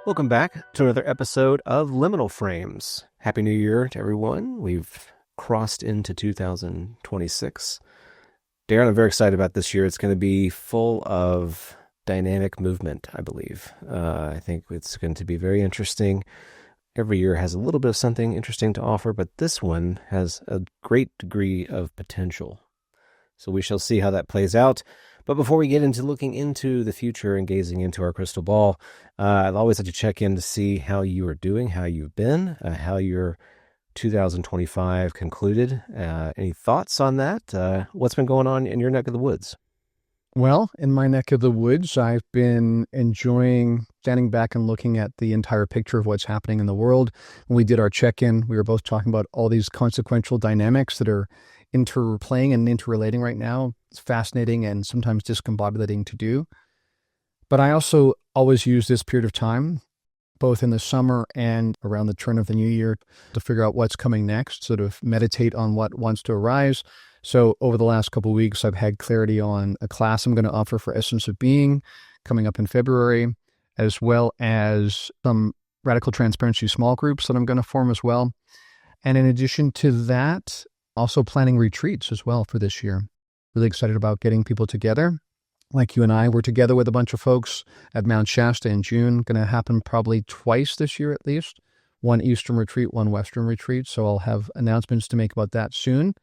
Welcome back to another episode of Liminal Phrames. Happy New Year to everyone. We've crossed into 2026. Darren, I'm very excited about this year. It's going to be full of dynamic movement, I believe. I think it's going to be very interesting. Every year has a little bit of something interesting to offer, but this one has a great degree of potential. So we shall see how that plays out. But before we get into looking into the future and gazing into our crystal ball, I'd always like to check in to see how you are doing, how you've been, how your 2025 concluded. Any thoughts on that? What's been going on in your neck of the woods? Well, in my neck of the woods, I've been enjoying standing back and looking at the entire picture of what's happening in the world. When we did our check-in, we were both talking about all these consequential dynamics that are interplaying and interrelating right now. It's fascinating and sometimes discombobulating to do. But I also always use this period of time, both in the summer and around the turn of the new year, to figure out what's coming next, sort of meditate on what wants to arise. So over the last couple of weeks, I've had clarity on a class I'm going to offer for Essence of Being coming up in February, as well as some radical transparency small groups that I'm going to form as well. And in addition to that, also planning retreats as well for this year. Really excited about getting people together. Like you and I, we're together with a bunch of folks at Mount Shasta in June. Going to happen probably twice this year at least. One Eastern retreat, one Western retreat. So I'll have announcements to make about that soon.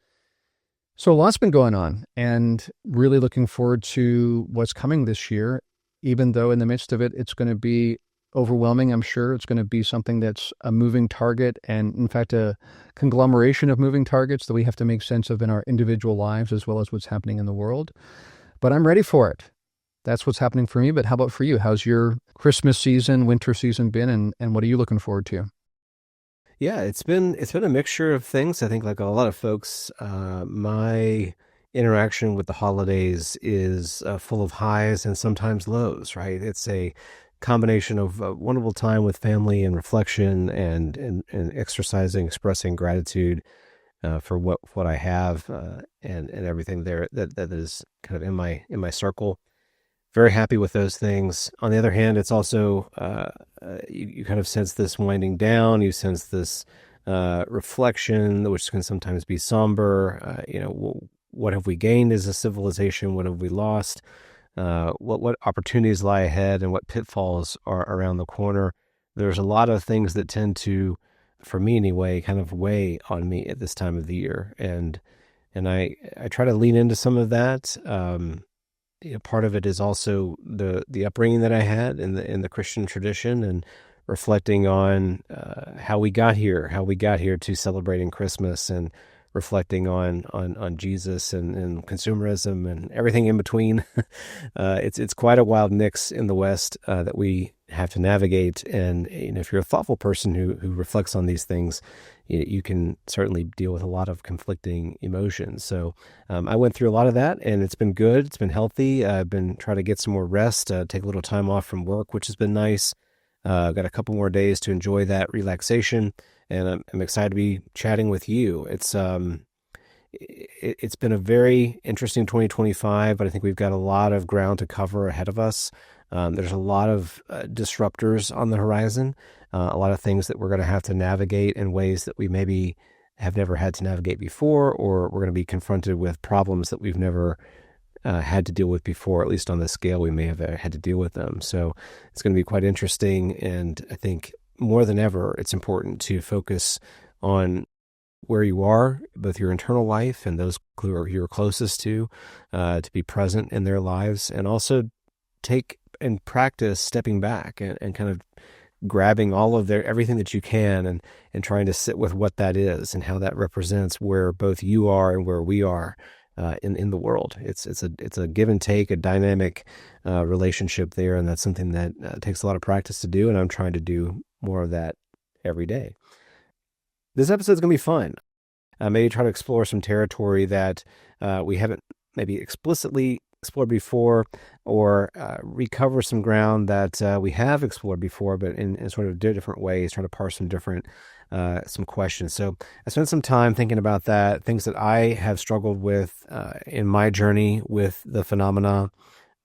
So a lot's been going on and really looking forward to what's coming this year, even though in the midst of it, it's going to be overwhelming. I'm sure it's going to be something that's a moving target and in fact, a conglomeration of moving targets that we have to make sense of in our individual lives as well as what's happening in the world. But I'm ready for it. That's what's happening for me. But how about for you? How's your Christmas season, winter season been? And what are you looking forward to? Yeah, it's been a mixture of things. I think like a lot of folks, my interaction with the holidays is full of highs and sometimes lows, right? It's a combination of a wonderful time with family and reflection and exercising, expressing gratitude for what I have and everything there that is kind of in my circle. Very happy with those things. On the other hand, it's also you kind of sense this winding down. You sense this reflection, which can sometimes be somber. What have we gained as a civilization? What have we lost? What opportunities lie ahead, and what pitfalls are around the corner? There's a lot of things that tend to, for me anyway, kind of weigh on me at this time of the year, and I try to lean into some of that. Part of it is also the upbringing that I had in the Christian tradition, and reflecting on how we got here to celebrating Christmas, and reflecting on Jesus and consumerism and everything in between. It's quite a wild mix in the West that we have to navigate. And if you're a thoughtful person who reflects on these things, you can certainly deal with a lot of conflicting emotions. So I went through a lot of that, and it's been good. It's been healthy. I've been trying to get some more rest, take a little time off from work, which has been nice. I've got a couple more days to enjoy that relaxation, and I'm excited to be chatting with you. It's been a very interesting 2025, but I think we've got a lot of ground to cover ahead of us. There's a lot of disruptors on the horizon, a lot of things that we're going to have to navigate in ways that we maybe have never had to navigate before, or we're going to be confronted with problems that we've never had to deal with before, at least on the scale we may have had to deal with them. So it's going to be quite interesting, and I think more than ever, it's important to focus on where you are, both your internal life and those who you're closest to be present in their lives, and also take and practice stepping back and kind of grabbing all of everything that you can and trying to sit with what that is and how that represents where both you are and where we are in the world. It's a give and take, a dynamic relationship there, and that's something that takes a lot of practice to do, and I'm trying to do more of that every day. This episode is going to be fun. Maybe try to explore some territory that we haven't maybe explicitly explored before, or recover some ground that we have explored before, but in sort of different ways, trying to parse some questions. So I spent some time thinking about that, things that I have struggled with in my journey with the phenomena,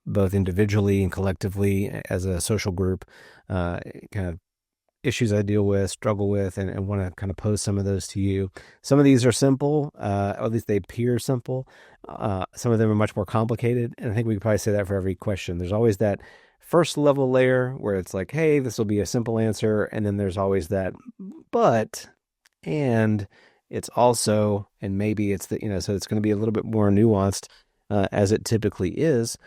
both individually and collectively as a social group, kind of issues I deal with, struggle with, and want to kind of pose some of those to you. Some of these are simple, or at least they appear simple. Some of them are much more complicated. And I think we could probably say that for every question. There's always that first level layer where it's like, hey, this will be a simple answer. And then there's always that, but, and it's also, and maybe it's the, so it's going to be a little bit more nuanced, as it typically is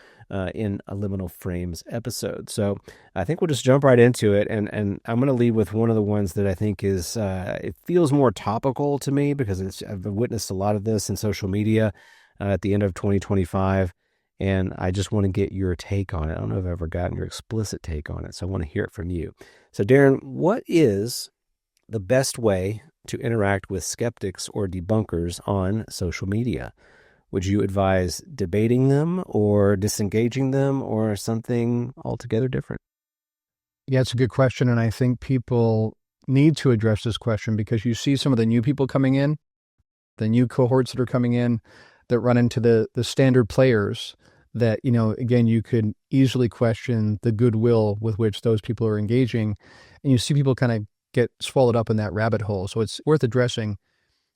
in a Liminal Phrames episode. So I think we'll just jump right into it. And I'm going to lead with one of the ones that I think is, it feels more topical to me because I've witnessed a lot of this in social media at the end of 2025. And I just want to get your take on it. I don't know if I've ever gotten your explicit take on it. So I want to hear it from you. So Darren, what is the best way to interact with skeptics or debunkers on social media? Would you advise debating them or disengaging them or something altogether different? Yeah, it's a good question. And I think people need to address this question because you see some of the new people coming in, the new cohorts that are coming in that run into the standard players that, again, you could easily question the goodwill with which those people are engaging. And you see people kind of get swallowed up in that rabbit hole. So it's worth addressing.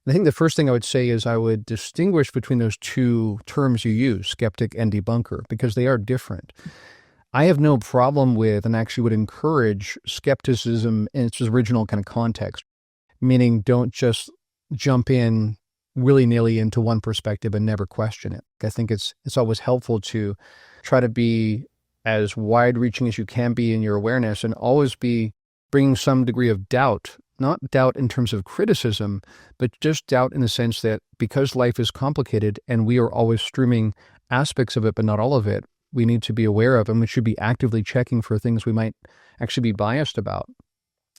I think the first thing I would say is I would distinguish between those two terms you use, skeptic and debunker, because they are different. I have no problem with and actually would encourage skepticism in its original kind of context, meaning don't just jump in willy-nilly into one perspective and never question it. I think it's always helpful to try to be as wide-reaching as you can be in your awareness and always be bringing some degree of doubt. Not doubt in terms of criticism, but just doubt in the sense that because life is complicated and we are always streaming aspects of it, but not all of it, we need to be aware of, and we should be actively checking for things we might actually be biased about.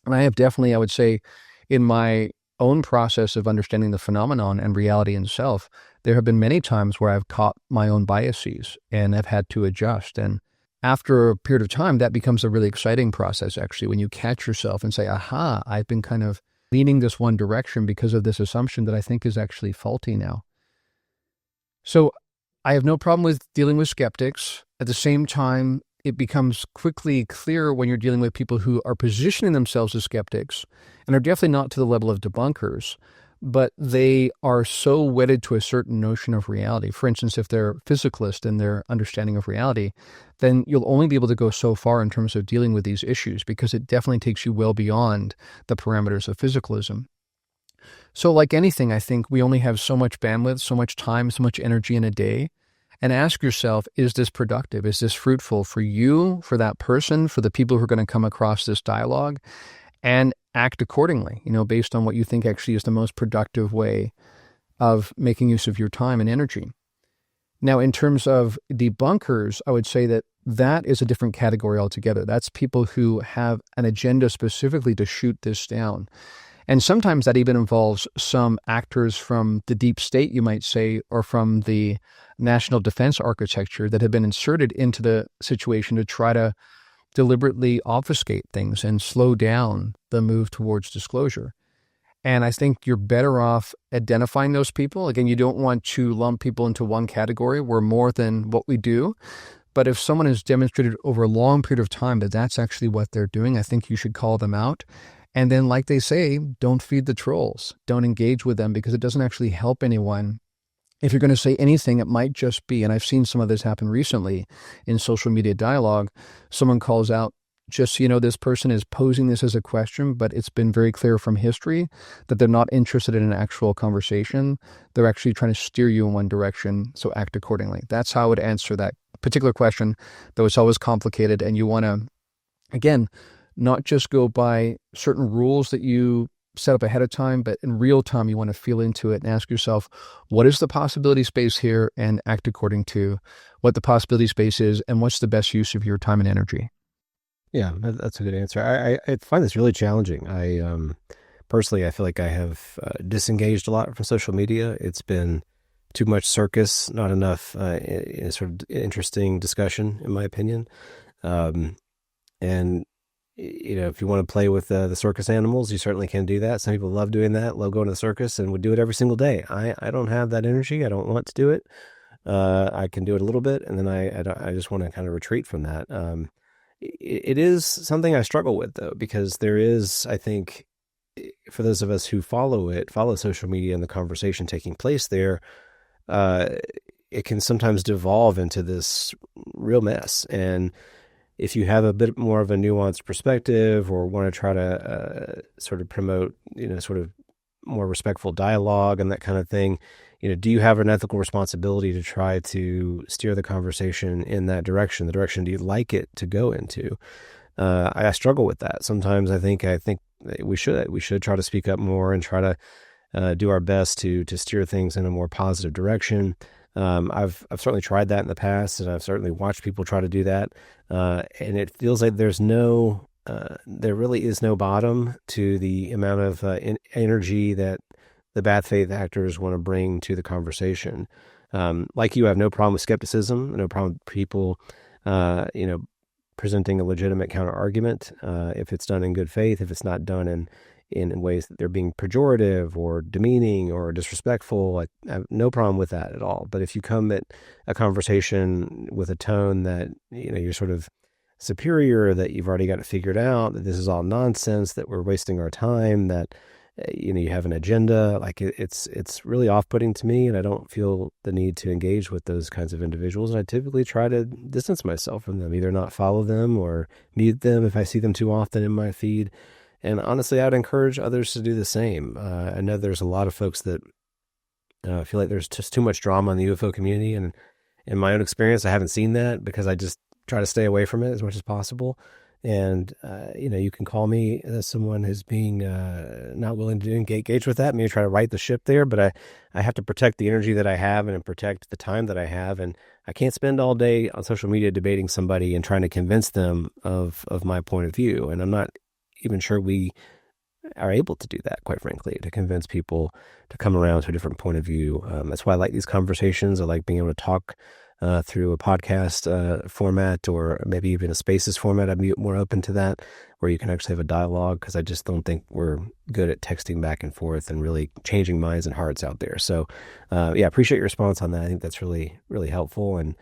And I have definitely, I would say, in my own process of understanding the phenomenon and reality in self, there have been many times where I've caught my own biases and have had to adjust. And after a period of time, that becomes a really exciting process, actually, when you catch yourself and say, aha, I've been kind of leaning this one direction because of this assumption that I think is actually faulty now. So I have no problem with dealing with skeptics. At the same time, it becomes quickly clear when you're dealing with people who are positioning themselves as skeptics and are definitely not to the level of debunkers, but they are so wedded to a certain notion of reality. For instance, if they're physicalist in their understanding of reality, then you'll only be able to go so far in terms of dealing with these issues because it definitely takes you well beyond the parameters of physicalism. So like anything, I think we only have so much bandwidth, so much time, so much energy in a day. And ask yourself, is this productive? Is this fruitful for you, for that person, for the people who are going to come across this dialogue? And act accordingly, based on what you think actually is the most productive way of making use of your time and energy. Now, in terms of debunkers, I would say that is a different category altogether. That's people who have an agenda specifically to shoot this down. And sometimes that even involves some actors from the deep state, you might say, or from the national defense architecture that have been inserted into the situation to try to deliberately obfuscate things and slow down the move towards disclosure. And I think you're better off identifying those people. Again, you don't want to lump people into one category. We're more than what we do. But if someone has demonstrated over a long period of time that that's actually what they're doing, I think you should call them out. And then, like they say, don't feed the trolls. Don't engage with them because it doesn't actually help anyone. If you're going to say anything, it might just be, and I've seen some of this happen recently in social media dialogue, someone calls out, just so you know, this person is posing this as a question, but it's been very clear from history that they're not interested in an actual conversation. They're actually trying to steer you in one direction, so act accordingly. That's how I would answer that particular question, though it's always complicated, and you want to, again, not just go by certain rules that you set up ahead of time, but in real time, you want to feel into it and ask yourself, what is the possibility space here, and act according to what the possibility space is and what's the best use of your time and energy. Yeah, that's a good answer. I find this really challenging. Personally, I feel like I have disengaged a lot from social media. It's been too much circus, not enough sort of interesting discussion, in my opinion. And if you want to play with the circus animals, you certainly can do that. Some people love doing that, love going to the circus, and would do it every single day. I don't have that energy. I don't want to do it. I can do it a little bit, and then I just want to kind of retreat from that. It is something I struggle with though, because there is, I think, for those of us who follow social media and the conversation taking place there, uh, it can sometimes devolve into this real mess. And if you have a bit more of a nuanced perspective or want to try to sort of promote, sort of more respectful dialogue and that kind of thing, do you have an ethical responsibility to try to steer the conversation in that direction? The direction do you like it to go into? I struggle with that. Sometimes I think we should try to speak up more and try to do our best to steer things in a more positive direction. I've certainly tried that in the past, and I've certainly watched people try to do that. And it feels like there really is no bottom to the amount of energy that the bad faith actors want to bring to the conversation. Like you, have no problem with skepticism, no problem with people, presenting a legitimate counter argument, if it's done in good faith, if it's not done in ways that they're being pejorative or demeaning or disrespectful. I have no problem with that at all. But if you come at a conversation with a tone that, you're sort of superior, that you've already got it figured out, that this is all nonsense, that we're wasting our time, that, you have an agenda, like it's really off-putting to me, and I don't feel the need to engage with those kinds of individuals. And I typically try to distance myself from them, either not follow them or mute them if I see them too often in my feed. And honestly, I'd encourage others to do the same. I know there's a lot of folks that feel like there's just too much drama in the UFO community. And in my own experience, I haven't seen that because I just try to stay away from it as much as possible. And, you can call me as someone who's being not willing to engage with that, maybe try to right the ship there. But I have to protect the energy that I have and protect the time that I have. And I can't spend all day on social media debating somebody and trying to convince them of my point of view. And I'm not even sure we are able to do that, quite frankly, to convince people to come around to a different point of view. That's why I like these conversations. I like being able to talk through a podcast format, or maybe even a Spaces format. I'm more open to that, where you can actually have a dialogue, because I just don't think we're good at texting back and forth and really changing minds and hearts out there. So, appreciate your response on that. I think that's really, really helpful. And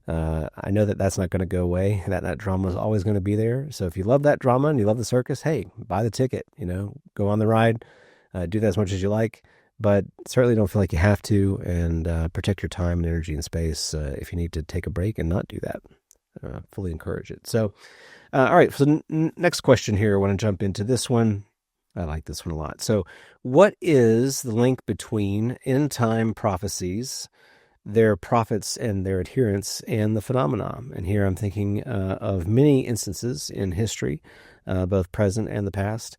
I know that that's not going to go away, that drama is always going to be there. So if you love that drama and you love the circus, hey, buy the ticket, go on the ride, do that as much as you like, but certainly don't feel like you have to, and protect your time and energy and space if you need to take a break and not do that. Fully encourage it. So, all right. So next question here, I want to jump into this one. I like this one a lot. So what is the link between end time prophecies, their prophets and their adherents, and the phenomenon? And here I'm thinking of many instances in history, both present and the past,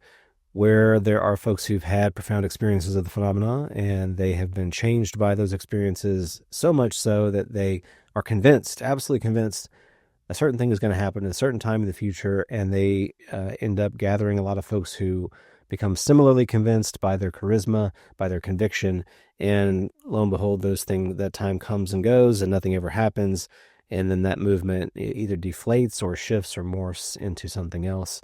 where there are folks who've had profound experiences of the phenomena, and they have been changed by those experiences, so much so that they are convinced, absolutely convinced, a certain thing is going to happen at a certain time in the future, and they end up gathering a lot of folks who become similarly convinced by their charisma, by their conviction, and lo and behold, that time comes and goes, and nothing ever happens, and then that movement either deflates or shifts or morphs into something else.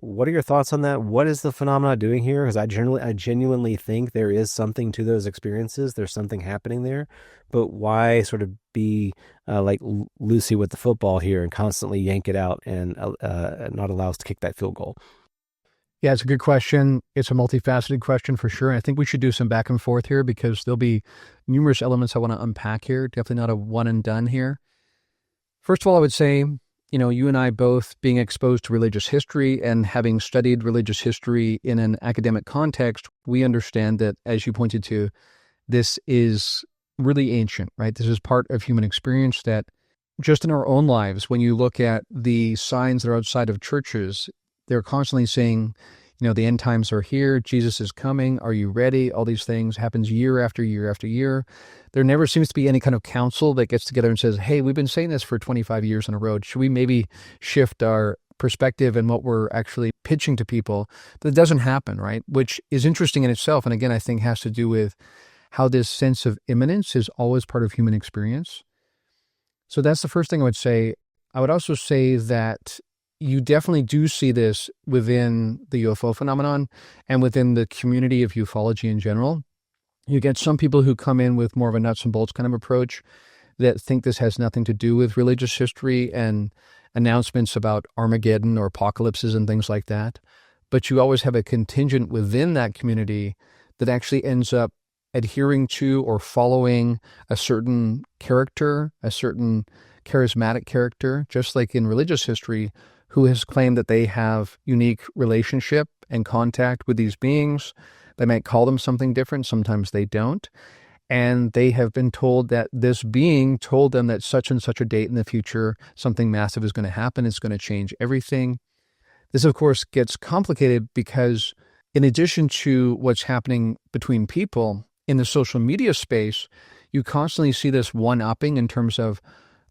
What are your thoughts on that? What is the phenomena doing here? Because I genuinely think there is something to those experiences. There's something happening there, but why sort of be like Lucy with the football here and constantly yank it out and not allow us to kick that field goal? Yeah, it's a good question. It's a multifaceted question for sure. And I think we should do some back and forth here, because there'll be numerous elements I want to unpack here. Definitely not a one and done here. First of all, I would say, you and I both being exposed to religious history and having studied religious history in an academic context, we understand that, as you pointed to, this is really ancient, right? This is part of human experience that just in our own lives, when you look at the signs that are outside of churches, they're constantly saying, the end times are here. Jesus is coming. Are you ready? All these things happens year after year after year. There never seems to be any kind of council that gets together and says, hey, we've been saying this for 25 years in a row. Should we maybe shift our perspective and what we're actually pitching to people? But it doesn't happen, right? Which is interesting in itself. And again, I think has to do with how this sense of imminence is always part of human experience. So that's the first thing I would say. I would also say that you definitely do see this within the UFO phenomenon and within the community of ufology in general. You get some people who come in with more of a nuts and bolts kind of approach, that think this has nothing to do with religious history and announcements about Armageddon or apocalypses and things like that. But you always have a contingent within that community that actually ends up adhering to or following a certain character, a certain charismatic character, just like in religious history, who has claimed that they have unique relationship and contact with these beings. They might call them something different. Sometimes they don't. And they have been told that this being told them that such and such a date in the future, something massive is going to happen. It's going to change everything. This, of course, gets complicated because in addition to what's happening between people in the social media space, you constantly see this one-upping in terms of,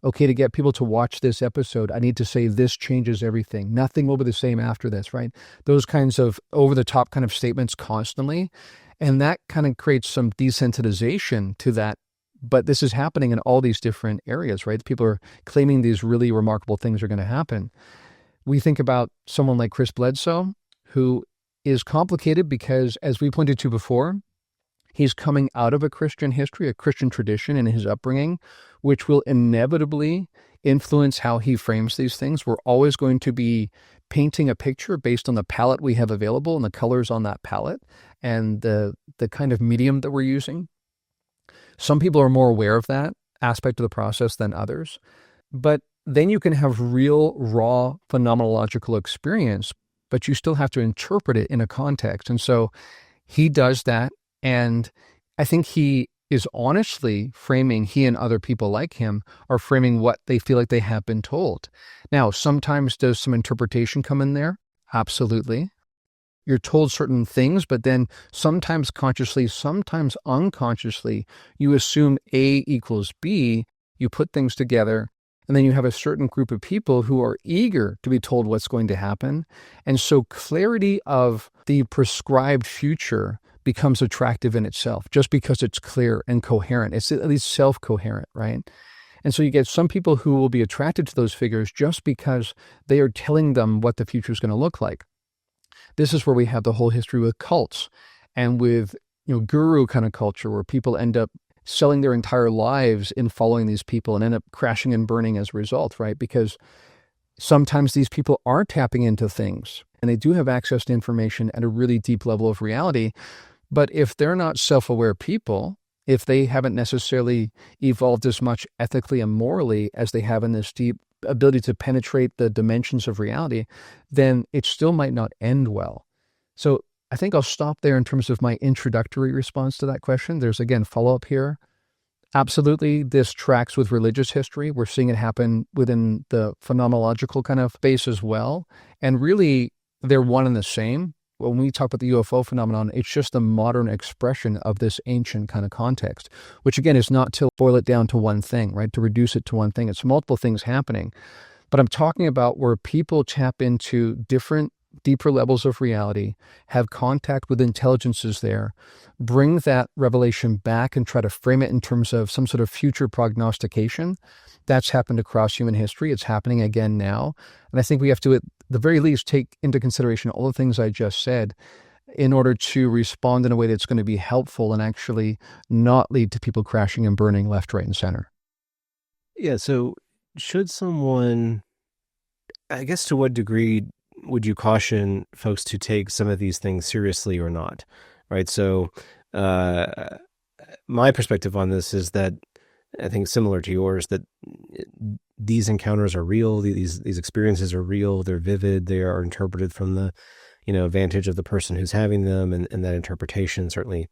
okay, to get people to watch this episode, I need to say this changes everything. Nothing will be the same after this, right? Those kinds of over-the-top kind of statements constantly. And that kind of creates some desensitization to that. But this is happening in all these different areas, right? People are claiming these really remarkable things are going to happen. We think about someone like Chris Bledsoe, who is complicated because, as we pointed to before, he's coming out of a Christian history, a Christian tradition in his upbringing, which will inevitably influence how he frames these things. We're always going to be painting a picture based on the palette we have available and the colors on that palette and the kind of medium that we're using. Some people are more aware of that aspect of the process than others. But then you can have real, raw, phenomenological experience, but you still have to interpret it in a context. And so he does that. And I think he is honestly framing, he and other people like him are framing what they feel like they have been told. Now, sometimes does some interpretation come in there? Absolutely. You're told certain things, but then sometimes consciously, sometimes unconsciously, you assume A equals B, you put things together, and then you have a certain group of people who are eager to be told what's going to happen. And so clarity of the prescribed future becomes attractive in itself just because it's clear and coherent. It's at least self-coherent, right? And so you get some people who will be attracted to those figures just because they are telling them what the future is going to look like. This is where we have the whole history with cults and with, guru kind of culture where people end up selling their entire lives in following these people and end up crashing and burning as a result, right? Because sometimes these people are tapping into things and they do have access to information at a really deep level of reality. But if they're not self-aware people, if they haven't necessarily evolved as much ethically and morally as they have in this deep ability to penetrate the dimensions of reality, then it still might not end well. So I think I'll stop there in terms of my introductory response to that question. There's, again, follow-up here. Absolutely, this tracks with religious history. We're seeing it happen within the phenomenological kind of space as well. And really, they're one and the same. When we talk about the UFO phenomenon, it's just a modern expression of this ancient kind of context, which again is not to boil it down to one thing, right? To reduce it to one thing. It's multiple things happening. But I'm talking about where people tap into different, deeper levels of reality, have contact with intelligences there, bring that revelation back and try to frame it in terms of some sort of future prognostication. That's happened across human history. It's happening again now. And I think we have to, at the very least, take into consideration all the things I just said in order to respond in a way that's going to be helpful and actually not lead to people crashing and burning left, right, and center. Yeah, so should someone, I guess to what degree would you caution folks to take some of these things seriously or not? Right. So my perspective on this is that I think similar to yours, that these encounters are real. These experiences are real. They're vivid. They are interpreted from the, vantage of the person who's having them. And that interpretation certainly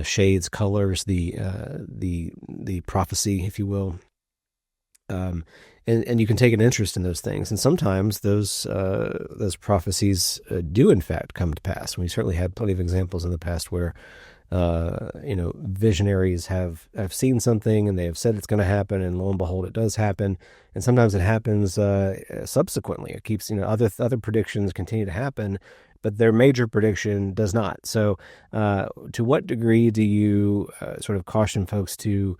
shades, colors the prophecy, if you will. And you can take an interest in those things, and sometimes those prophecies do in fact come to pass. We certainly had plenty of examples in the past where visionaries have seen something and they have said it's going to happen, and lo and behold, it does happen. And sometimes it happens subsequently. It keeps other predictions continue to happen, but their major prediction does not. So, to what degree do you sort of caution folks to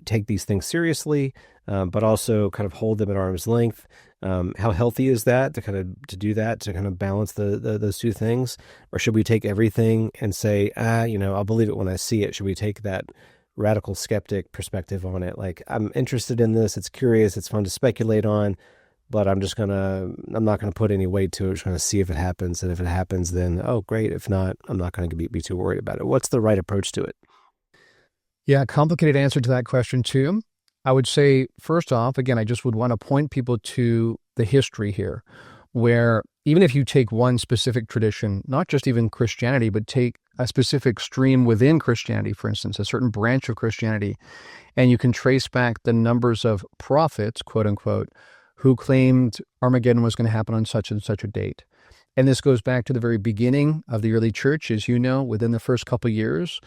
take these things seriously, but also kind of hold them at arm's length? How healthy is that to do that, to kind of balance those two things? Or should we take everything and say, I'll believe it when I see it? Should we take that radical skeptic perspective on it. Like, I'm interested in this. It's curious. It's fun to speculate on, but I'm not gonna put any weight to it. I'm just gonna see if it happens, and if it happens, then oh, great. If not, I'm not gonna be too worried about it. What's the right approach to it? Yeah, complicated answer to that question too. I would say, first off, again, I just would want to point people to the history here, where even if you take one specific tradition, not just even Christianity, but take a specific stream within Christianity, for instance, a certain branch of Christianity, and you can trace back the numbers of prophets, quote unquote, who claimed Armageddon was going to happen on such and such a date. And this goes back to the very beginning of the early church. As you know, within the first couple of years,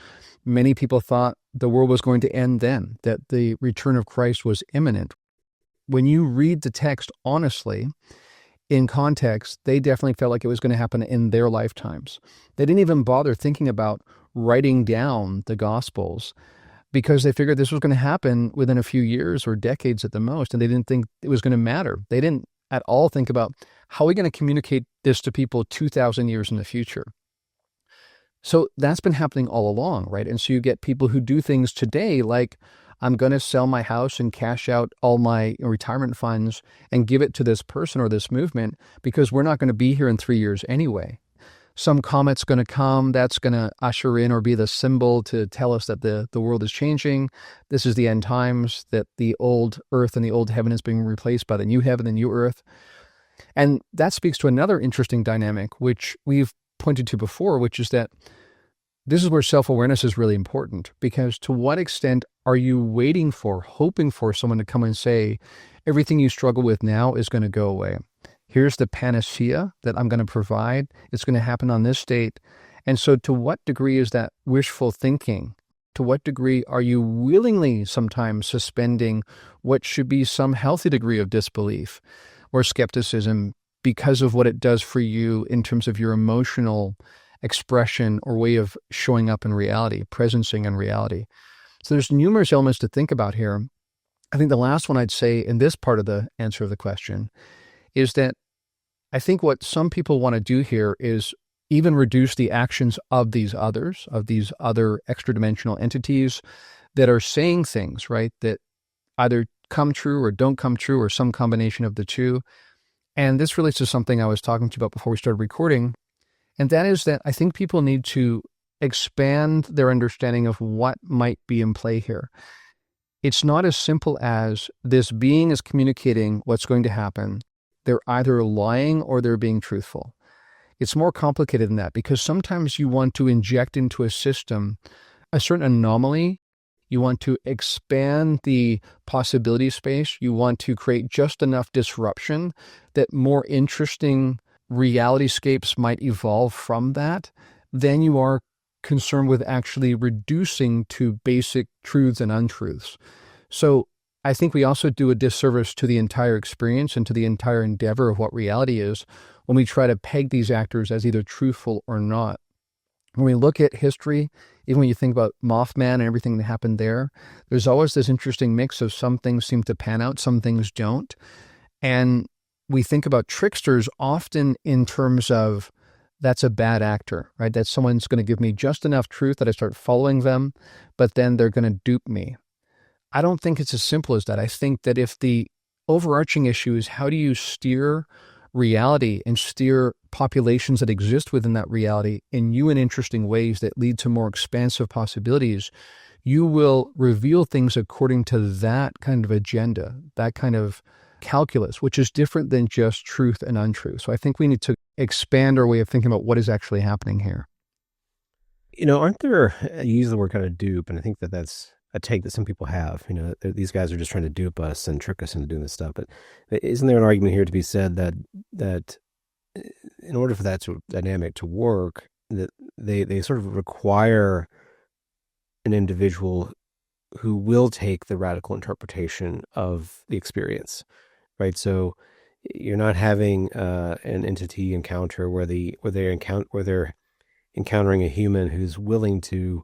many people thought the world was going to end then, that the return of Christ was imminent. When you read the text honestly, in context, they definitely felt like it was going to happen in their lifetimes. They didn't even bother thinking about writing down the Gospels because they figured this was going to happen within a few years or decades at the most, and they didn't think it was going to matter. They didn't at all think about how are we going to communicate this to people 2,000 years in the future. So that's been happening all along, right? And so you get people who do things today like, I'm going to sell my house and cash out all my retirement funds and give it to this person or this movement because we're not going to be here in 3 years anyway. Some comet's going to come that's going to usher in or be the symbol to tell us that the world is changing. This is the end times, that the old earth and the old heaven is being replaced by the new heaven and new earth. And that speaks to another interesting dynamic, which we've pointed to before, which is that this is where self-awareness is really important, because to what extent are you waiting for, hoping for someone to come and say, everything you struggle with now is going to go away. Here's the panacea that I'm going to provide. It's going to happen on this date. And so to what degree is that wishful thinking? To what degree are you willingly sometimes suspending what should be some healthy degree of disbelief or skepticism because of what it does for you in terms of your emotional expression or way of showing up in reality, presencing in reality? So there's numerous elements to think about here. I think the last one I'd say in this part of the answer of the question is that I think what some people want to do here is even reduce the actions of these others, of these other extra-dimensional entities that are saying things, right, that either come true or don't come true or some combination of the two. And this relates to something I was talking to you about before we started recording, and that is that I think people need to expand their understanding of what might be in play here. It's not as simple as this being is communicating what's going to happen. They're either lying or they're being truthful. It's more complicated than that, because sometimes you want to inject into a system a certain anomaly. You want to expand the possibility space. You want to create just enough disruption that more interesting realityscapes might evolve from that. Then you are concerned with actually reducing to basic truths and untruths. So I think we also do a disservice to the entire experience and to the entire endeavor of what reality is when we try to peg these actors as either truthful or not. When we look at history, even when you think about Mothman and everything that happened there, there's always this interesting mix of some things seem to pan out, some things don't. And we think about tricksters often in terms of that's a bad actor, right? That someone's going to give me just enough truth that I start following them, but then they're going to dupe me. I don't think it's as simple as that. I think that if the overarching issue is how do you steer reality and steer populations that exist within that reality in new and interesting ways that lead to more expansive possibilities, you will reveal things according to that kind of agenda, that kind of calculus, which is different than just truth and untruth. So I think we need to expand our way of thinking about what is actually happening here. Aren't there, you use the word kind of dupe, and I think that that's a take that some people have. These guys are just trying to dupe us and trick us into doing this stuff. But isn't there an argument here to be said that in order for that dynamic to work, that they sort of require an individual who will take the radical interpretation of the experience, right? So you're not having an entity encounter where they're encountering a human who's willing to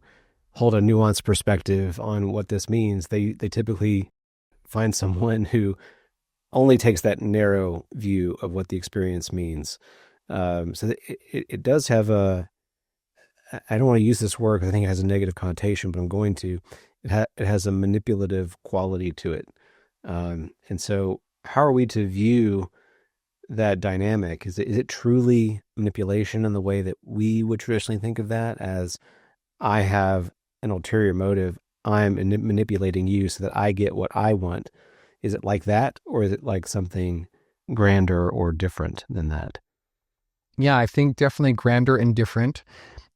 hold a nuanced perspective on what this means. They typically find someone who only takes that narrow view of what the experience means. So it does have I don't want to use this word because I think it has a negative connotation, but I'm going to. it has a manipulative quality to it. And so, how are we to view that dynamic? Is it truly manipulation in the way that we would traditionally think of that as I have an ulterior motive? I'm manipulating you so that I get what I want. Is it like that, or is it like something grander or different than that? Yeah, I think definitely grander and different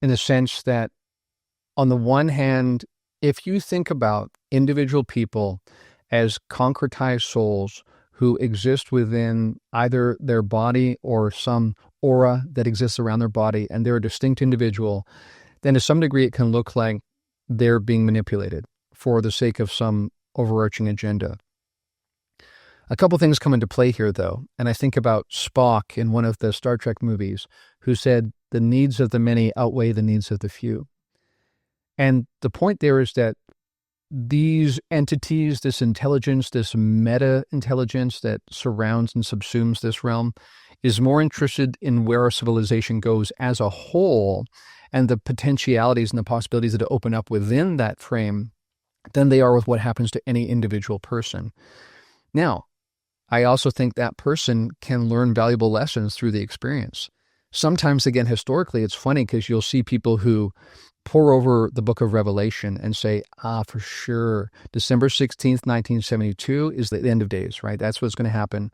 in the sense that, on the one hand, if you think about individual people as concretized souls who exist within either their body or some aura that exists around their body, and they're a distinct individual, then to some degree it can look like they're being manipulated for the sake of some overarching agenda. A couple things come into play here, though, and I think about Spock in one of the Star Trek movies, who said, "The needs of the many outweigh the needs of the few." And the point there is that these entities, this intelligence, this meta intelligence that surrounds and subsumes this realm, is more interested in where our civilization goes as a whole and the potentialities and the possibilities that open up within that frame than they are with what happens to any individual person. Now, I also think that person can learn valuable lessons through the experience. Sometimes, again, historically, it's funny because you'll see people who pour over the book of Revelation and say, for sure, December 16th, 1972 is the end of days, right? That's what's going to happen.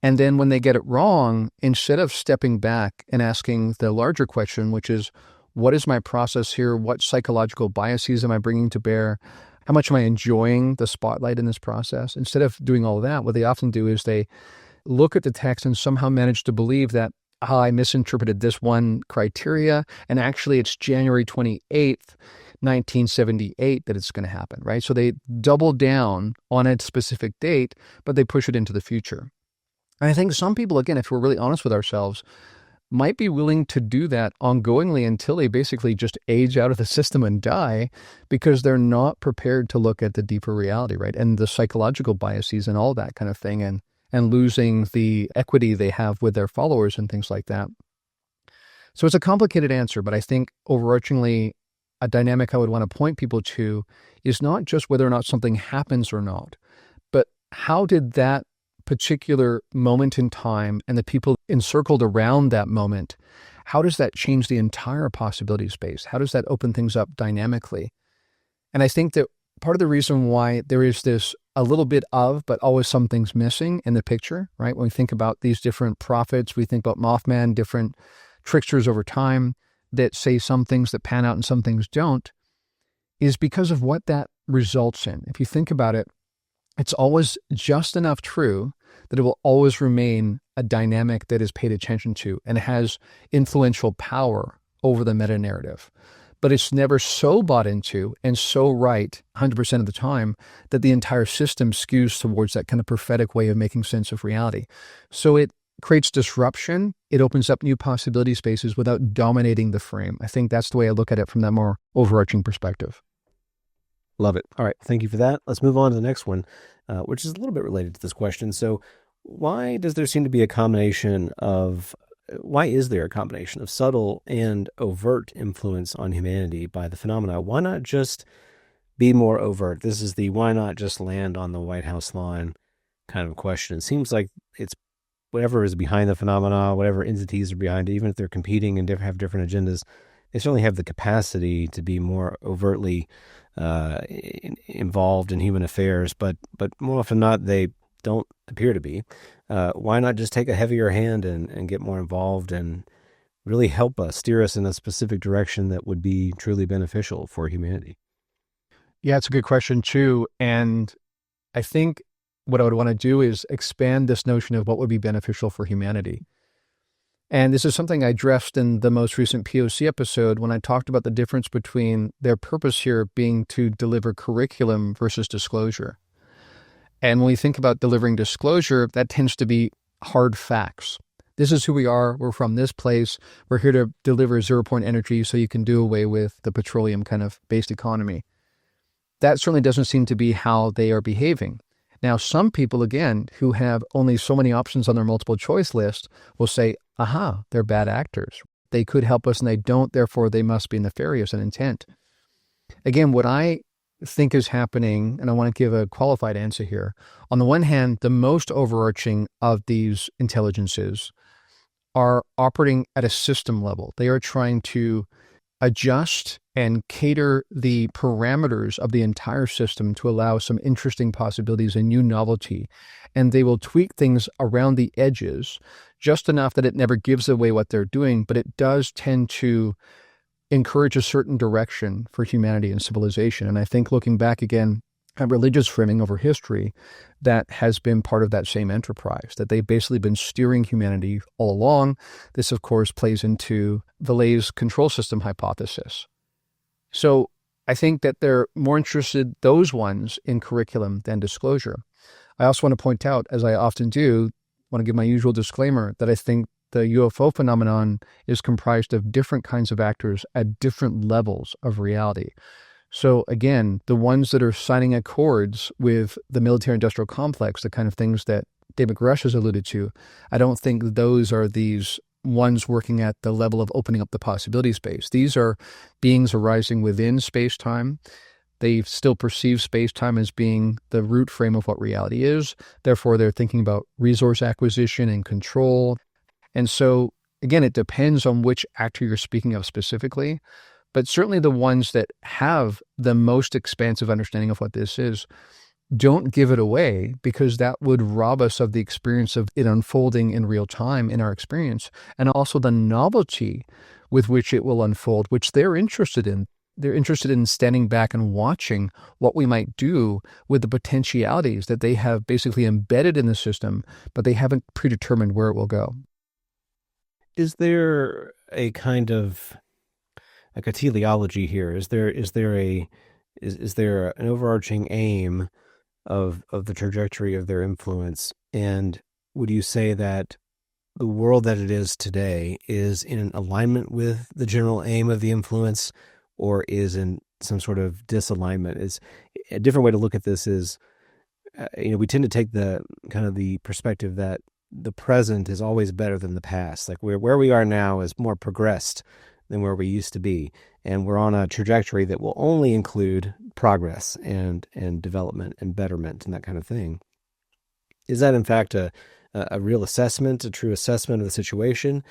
And then when they get it wrong, instead of stepping back and asking the larger question, which is, what is my process here? What psychological biases am I bringing to bear? How much am I enjoying the spotlight in this process? Instead of doing all of that, what they often do is they look at the text and somehow manage to believe that, I misinterpreted this one criteria, and actually it's January 28th, 1978 that it's going to happen, right? So they double down on a specific date, but they push it into the future. And I think some people, again, if we're really honest with ourselves, might be willing to do that ongoingly until they basically just age out of the system and die, because they're not prepared to look at the deeper reality, right? And the psychological biases and all that kind of thing, and losing the equity they have with their followers and things like that. So it's a complicated answer, but I think overarchingly, a dynamic I would want to point people to is not just whether or not something happens or not, but how did that particular moment in time and the people encircled around that moment, how does that change the entire possibility space? How does that open things up dynamically? And I think that part of the reason why there is this a little bit of, but always some things missing in the picture, right? When we think about these different prophets, we think about Mothman, different tricksters over time that say some things that pan out and some things don't, is because of what that results in. If you think about it, it's always just enough true that it will always remain a dynamic that is paid attention to and has influential power over the meta-narrative. But it's never so bought into and so right 100% of the time that the entire system skews towards that kind of prophetic way of making sense of reality. So it creates disruption. It opens up new possibility spaces without dominating the frame. I think that's the way I look at it from that more overarching perspective. Love it. All right. Thank you for that. Let's move on to the next one, which is a little bit related to this question. So why is there a combination of subtle and overt influence on humanity by the phenomena? Why not just be more overt? This is the why not just land on the White House lawn kind of question. It seems like it's whatever is behind the phenomena, whatever entities are behind it, even if they're competing and have different agendas, they certainly have the capacity to be more overtly involved in human affairs, but more often than not, they don't appear to be. Why not just take a heavier hand and get more involved and really help us, steer us in a specific direction that would be truly beneficial for humanity? Yeah, it's a good question too. And I think what I would want to do is expand this notion of what would be beneficial for humanity. And this is something I addressed in the most recent POC episode when I talked about the difference between their purpose here being to deliver curriculum versus disclosure. And when we think about delivering disclosure, that tends to be hard facts. This is who we are. We're from this place. We're here to deliver 0-point energy so you can do away with the petroleum kind of based economy. That certainly doesn't seem to be how they are behaving. Now, some people, again, who have only so many options on their multiple choice list will say, aha, they're bad actors. They could help us and they don't, therefore they must be nefarious in intent. Again, what I think is happening, and I want to give a qualified answer here. On the one hand, the most overarching of these intelligences are operating at a system level. They are trying to adjust and cater the parameters of the entire system to allow some interesting possibilities and new novelty. And they will tweak things around the edges just enough that it never gives away what they're doing, but it does tend to encourage a certain direction for humanity and civilization. And I think looking back again at religious framing over history, that has been part of that same enterprise, that they've basically been steering humanity all along. This, of course, plays into Vallée's control system hypothesis. So I think that they're more interested, those ones, in curriculum than disclosure. I also want to point out, as I often do, want to give my usual disclaimer, that I think the UFO phenomenon is comprised of different kinds of actors at different levels of reality. So again, the ones that are signing accords with the military-industrial complex, the kind of things that David Koresh has alluded to, I don't think those are these ones working at the level of opening up the possibility space. These are beings arising within space-time. They still perceive space-time as being the root frame of what reality is. Therefore, they're thinking about resource acquisition and control. And so, again, it depends on which actor you're speaking of specifically. But certainly the ones that have the most expansive understanding of what this is don't give it away, because that would rob us of the experience of it unfolding in real time in our experience, and also the novelty with which it will unfold, which they're interested in. They're interested in standing back and watching what we might do with the potentialities that they have basically embedded in the system, but they haven't predetermined where it will go. Is there a kind of like a teleology here? Is there an overarching aim of the trajectory of their influence? And would you say that the world that it is today is in alignment with the general aim of the influence, or is in some sort of disalignment? Is a different way to look at this is, we tend to take the kind of the perspective that the present is always better than the past. Like where we are now is more progressed than where we used to be. And we're on a trajectory that will only include progress and development and betterment and that kind of thing. Is that in fact a real assessment, a true assessment of the situation?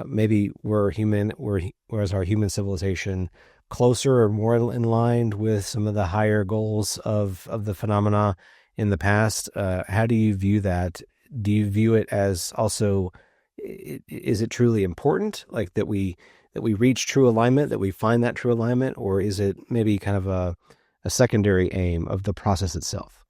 Maybe whereas our human civilization closer or more in line with some of the higher goals of the phenomena in the past. How do you view that? Do you view it as also, is it truly important, like that we reach true alignment, that we find that true alignment, or is it maybe kind of a secondary aim of the process itself?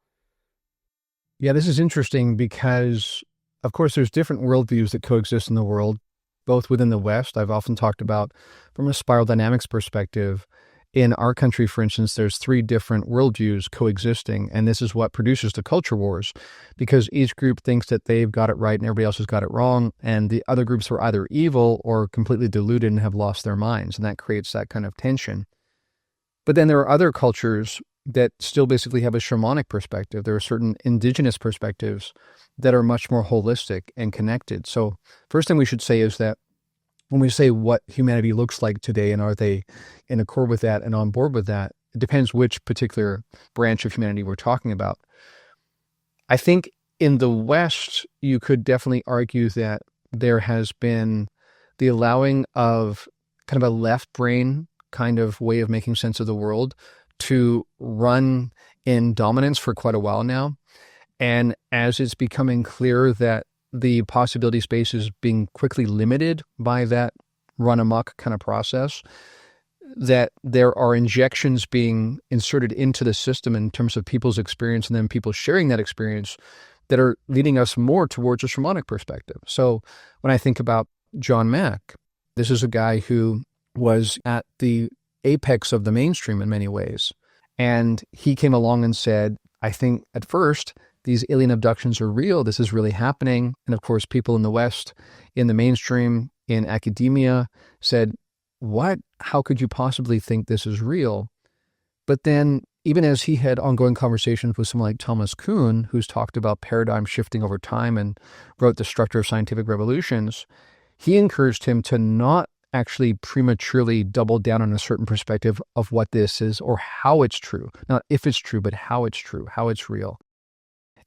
Yeah, this is interesting because, of course, there's different worldviews that coexist in the world, both within the West. I've often talked about, from a spiral dynamics perspective, in our country, for instance, there's 3 different worldviews coexisting, and this is what produces the culture wars, because each group thinks that they've got it right and everybody else has got it wrong, and the other groups are either evil or completely deluded and have lost their minds, and that creates that kind of tension. But then there are other cultures that still basically have a shamanic perspective. There are certain indigenous perspectives that are much more holistic and connected. So first thing we should say is that when we say what humanity looks like today, and are they in accord with that and on board with that, it depends which particular branch of humanity we're talking about. I think in the West, you could definitely argue that there has been the allowing of kind of a left brain kind of way of making sense of the world to run in dominance for quite a while now. And as it's becoming clear that the possibility space is being quickly limited by that run amok kind of process, that there are injections being inserted into the system in terms of people's experience and then people sharing that experience that are leading us more towards a shamanic perspective. So when I think about John Mack, this is a guy who was at the apex of the mainstream in many ways. And he came along and said, I think at first, these alien abductions are real. This is really happening. And of course, people in the West, in the mainstream, in academia, said, what? How could you possibly think this is real? But then, even as he had ongoing conversations with someone like Thomas Kuhn, who's talked about paradigm shifting over time and wrote The Structure of Scientific Revolutions, he encouraged him to not actually prematurely double down on a certain perspective of what this is or how it's true. Not if it's true, but how it's true, how it's real.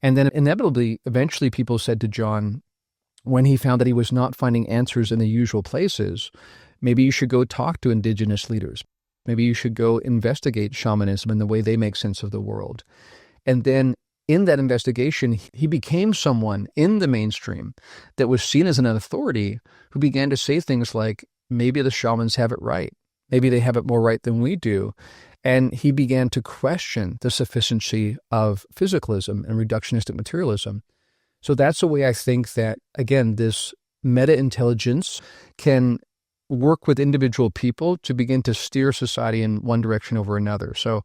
And then inevitably, eventually people said to John, when he found that he was not finding answers in the usual places, maybe you should go talk to indigenous leaders. Maybe you should go investigate shamanism and the way they make sense of the world. And then in that investigation, he became someone in the mainstream that was seen as an authority who began to say things like, maybe the shamans have it right. Maybe they have it more right than we do. And he began to question the sufficiency of physicalism and reductionistic materialism. So that's a way I think that, again, this meta-intelligence can work with individual people to begin to steer society in one direction over another. So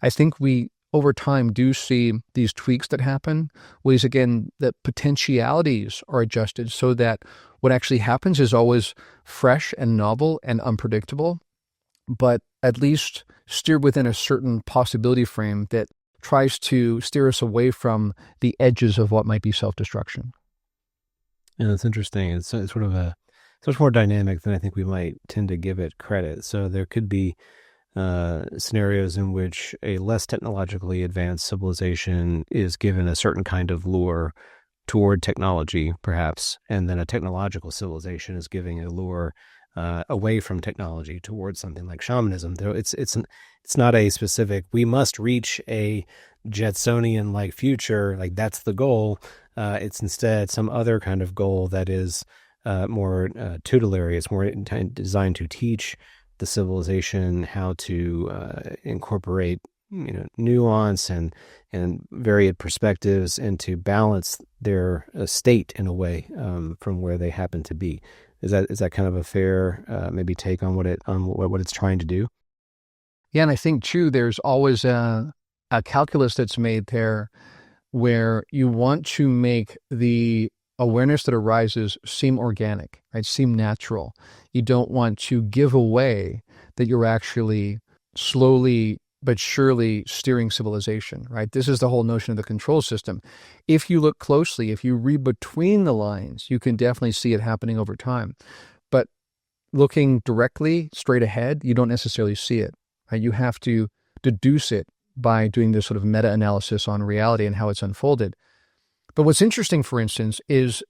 I think we, over time, do see these tweaks that happen, ways, again, that potentialities are adjusted so that what actually happens is always fresh and novel and unpredictable, but at least steered within a certain possibility frame that tries to steer us away from the edges of what might be self-destruction. Yeah, that's interesting. It's sort of it's much more dynamic than I think we might tend to give it credit. So there could be scenarios in which a less technologically advanced civilization is given a certain kind of lure toward technology, perhaps, and then a technological civilization is giving a lure away from technology towards something like shamanism. Though it's not a specific, we must reach a Jetsonian-like future, like that's the goal. It's instead some other kind of goal that is more tutelary. It's more designed to teach the civilization how to incorporate nuance and varied perspectives and to balance their state in a way from where they happen to be. Is that kind of a fair maybe take on what it's trying to do? Yeah, and I think too, there's always a calculus that's made there where you want to make the awareness that arises seem organic, right? Seem natural. You don't want to give away that you're actually slowly but surely steering civilization, right? This is the whole notion of the control system. If you look closely, if you read between the lines, you can definitely see it happening over time. But looking directly straight ahead, you don't necessarily see it, right? You have to deduce it by doing this sort of meta-analysis on reality and how it's unfolded. But what's interesting, for instance, is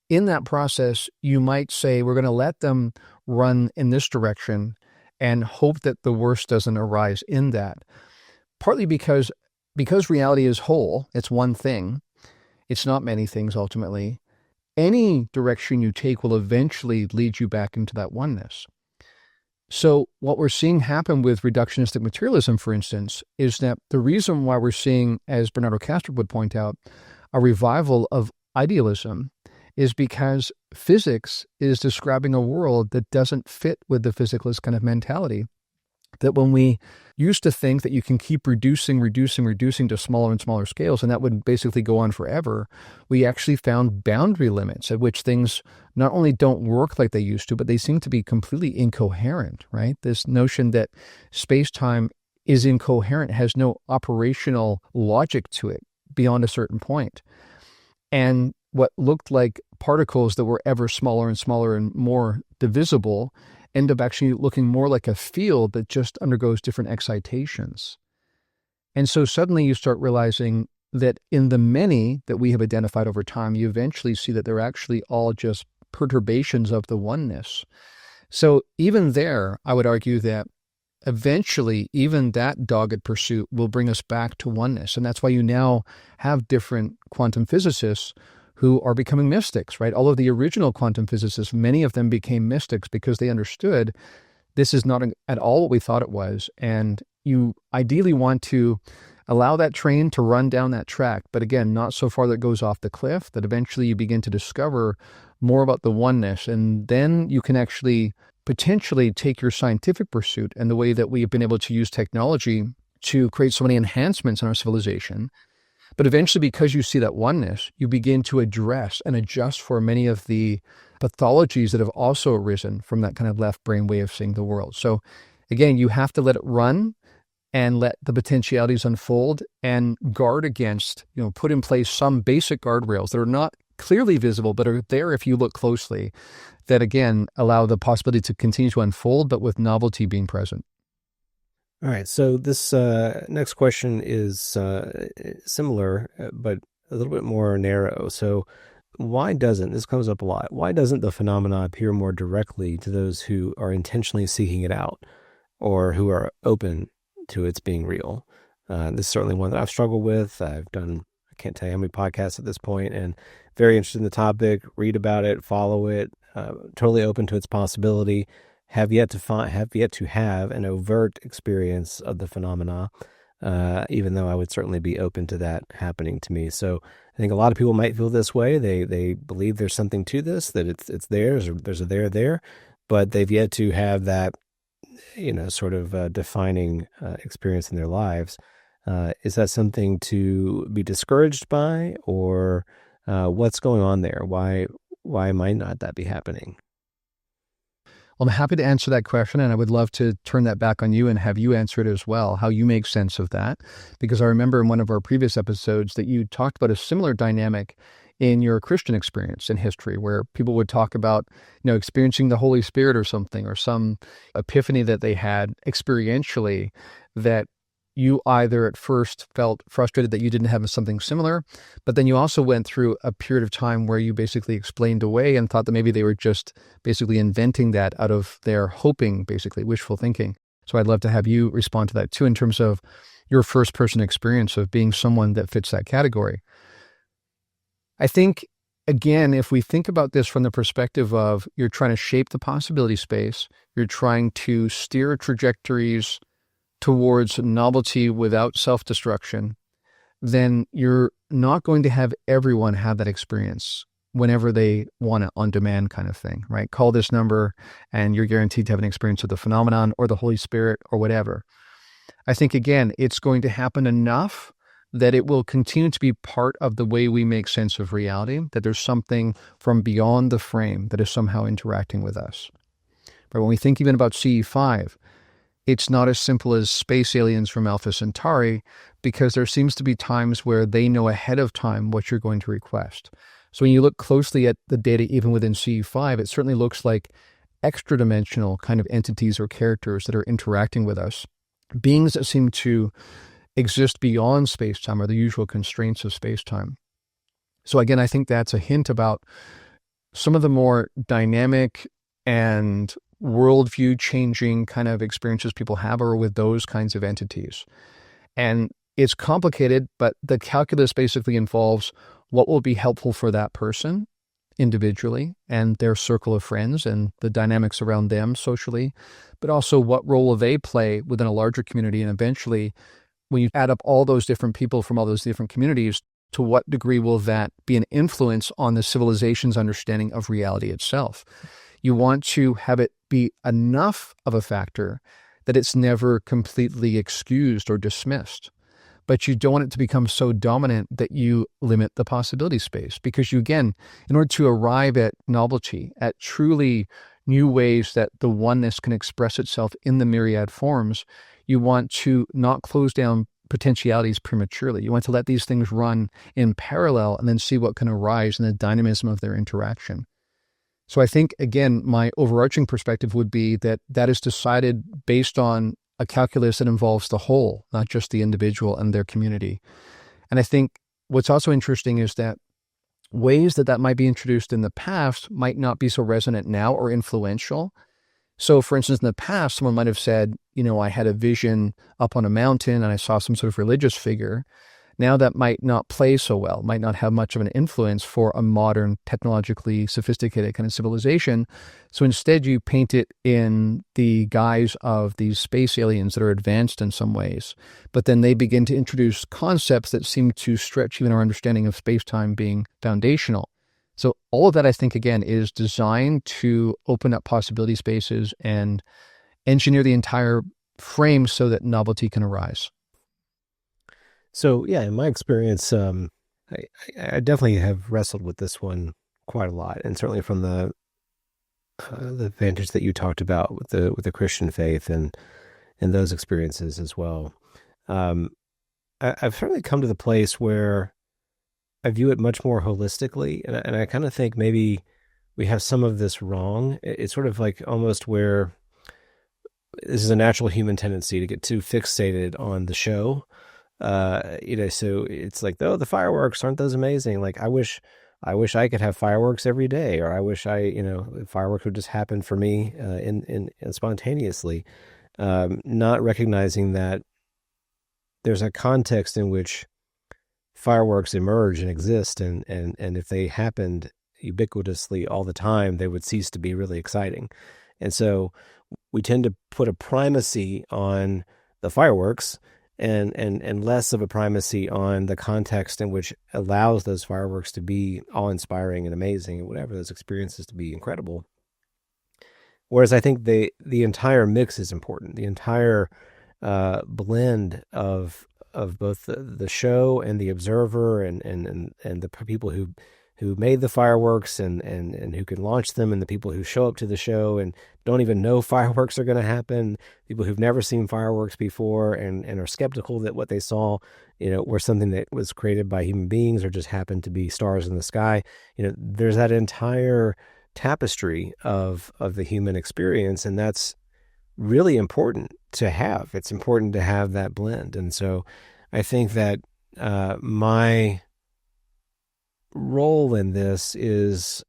in that process, you might say, we're going to let them run in this direction and hope that the worst doesn't arise in that. Partly because reality is whole, it's one thing, it's not many things ultimately. Any direction you take will eventually lead you back into that oneness. So what we're seeing happen with reductionistic materialism, for instance, is that the reason why we're seeing, as Bernardo Castro would point out, a revival of idealism is because physics is describing a world that doesn't fit with the physicalist kind of mentality. That when we used to think that you can keep reducing to smaller and smaller scales, and that would basically go on forever, we actually found boundary limits at which things not only don't work like they used to, but they seem to be completely incoherent, right? This notion that space-time is incoherent, has no operational logic to it beyond a certain point. And what looked like particles that were ever smaller and smaller and more divisible end up actually looking more like a field that just undergoes different excitations. And so suddenly you start realizing that in the many that we have identified over time, you eventually see that they're actually all just perturbations of the oneness. So even there, I would argue that eventually even that dogged pursuit will bring us back to oneness. And that's why you now have different quantum physicists who are becoming mystics, right? All of the original quantum physicists, many of them became mystics because they understood this is not at all what we thought it was. And you ideally want to allow that train to run down that track, but again, not so far that it goes off the cliff, that eventually you begin to discover more about the oneness. And then you can actually potentially take your scientific pursuit and the way that we have been able to use technology to create so many enhancements in our civilization. But eventually, because you see that oneness, you begin to address and adjust for many of the pathologies that have also arisen from that kind of left brain way of seeing the world. So again, you have to let it run and let the potentialities unfold and guard against, put in place some basic guardrails that are not clearly visible, but are there if you look closely, that again allow the possibility to continue to unfold, but with novelty being present. All right. So this next question is similar, but a little bit more narrow. So why doesn't, this comes up a lot, why doesn't the phenomena appear more directly to those who are intentionally seeking it out or who are open to its being real? This is certainly one that I've struggled with. I've done, I can't tell you how many podcasts at this point, and very interested in the topic, read about it, follow it, totally open to its possibility. Have yet to have an overt experience of the phenomena, even though I would certainly be open to that happening to me. So I think a lot of people might feel this way. They believe there's something to this, that it's theirs, or there's a there, but they've yet to have that, sort of defining experience in their lives. Is that something to be discouraged by, or what's going on there? Why might not that be happening? Well, I'm happy to answer that question, and I would love to turn that back on you and have you answer it as well, how you make sense of that. Because I remember in one of our previous episodes that you talked about a similar dynamic in your Christian experience in history, where people would talk about, experiencing the Holy Spirit or something, or some epiphany that they had experientially, that you either at first felt frustrated that you didn't have something similar, but then you also went through a period of time where you basically explained away and thought that maybe they were just basically inventing that out of their hoping, basically wishful thinking. So I'd love to have you respond to that too, in terms of your first person experience of being someone that fits that category. I think, again, if we think about this from the perspective of you're trying to shape the possibility space, you're trying to steer trajectories towards novelty without self-destruction, then you're not going to have everyone have that experience whenever they want it on demand kind of thing, right? Call this number and you're guaranteed to have an experience of the phenomenon or the Holy Spirit or whatever. I think, again, it's going to happen enough that it will continue to be part of the way we make sense of reality, that there's something from beyond the frame that is somehow interacting with us. But when we think even about CE5, it's not as simple as space aliens from Alpha Centauri, because there seems to be times where they know ahead of time what you're going to request. So when you look closely at the data, even within CE5, it certainly looks like extra-dimensional kind of entities or characters that are interacting with us, beings that seem to exist beyond space-time or the usual constraints of space-time. So again, I think that's a hint about some of the more dynamic and worldview changing kind of experiences people have are with those kinds of entities. And it's complicated, but the calculus basically involves what will be helpful for that person individually and their circle of friends and the dynamics around them socially, but also what role will they play within a larger community. And eventually, when you add up all those different people from all those different communities, to what degree will that be an influence on the civilization's understanding of reality itself? You want to have it be enough of a factor that it's never completely excused or dismissed. But you don't want it to become so dominant that you limit the possibility space. Because you, again, in order to arrive at novelty, at truly new ways that the oneness can express itself in the myriad forms, you want to not close down potentialities prematurely. You want to let these things run in parallel and then see what can arise in the dynamism of their interaction. So I think, again, my overarching perspective would be that that is decided based on a calculus that involves the whole, not just the individual and their community. And I think what's also interesting is that ways that that might be introduced in the past might not be so resonant now or influential. So, for instance, in the past, someone might have said, I had a vision up on a mountain and I saw some sort of religious figure. Now that might not play so well, might not have much of an influence for a modern, technologically sophisticated kind of civilization. So instead, you paint it in the guise of these space aliens that are advanced in some ways. But then they begin to introduce concepts that seem to stretch even our understanding of space-time being foundational. So all of that, I think, again, is designed to open up possibility spaces and engineer the entire frame so that novelty can arise. So yeah, in my experience, I definitely have wrestled with this one quite a lot, and certainly from the vantage that you talked about with the Christian faith and those experiences as well. I've certainly come to the place where I view it much more holistically, and I kind of think maybe we have some of this wrong. It's sort of like almost where this is a natural human tendency to get too fixated on the show. So it's like, oh, the fireworks, aren't those amazing? Like, I wish I could have fireworks every day, or I wish fireworks would just happen for me in spontaneously. Not recognizing that there's a context in which fireworks emerge and exist, and if they happened ubiquitously all the time, they would cease to be really exciting. And so we tend to put a primacy on the fireworks and less of a primacy on the context in which allows those fireworks to be awe-inspiring and amazing, and whatever those experiences to be incredible. Whereas I think the entire mix is important. The entire blend of both the show and the observer and the people who made the fireworks and who can launch them, and the people who show up to the show and don't even know fireworks are going to happen, people who've never seen fireworks before and are skeptical that what they saw, were something that was created by human beings or just happened to be stars in the sky. There's that entire tapestry of the human experience, and that's really important to have. It's important to have that blend. And so I think that my role in this is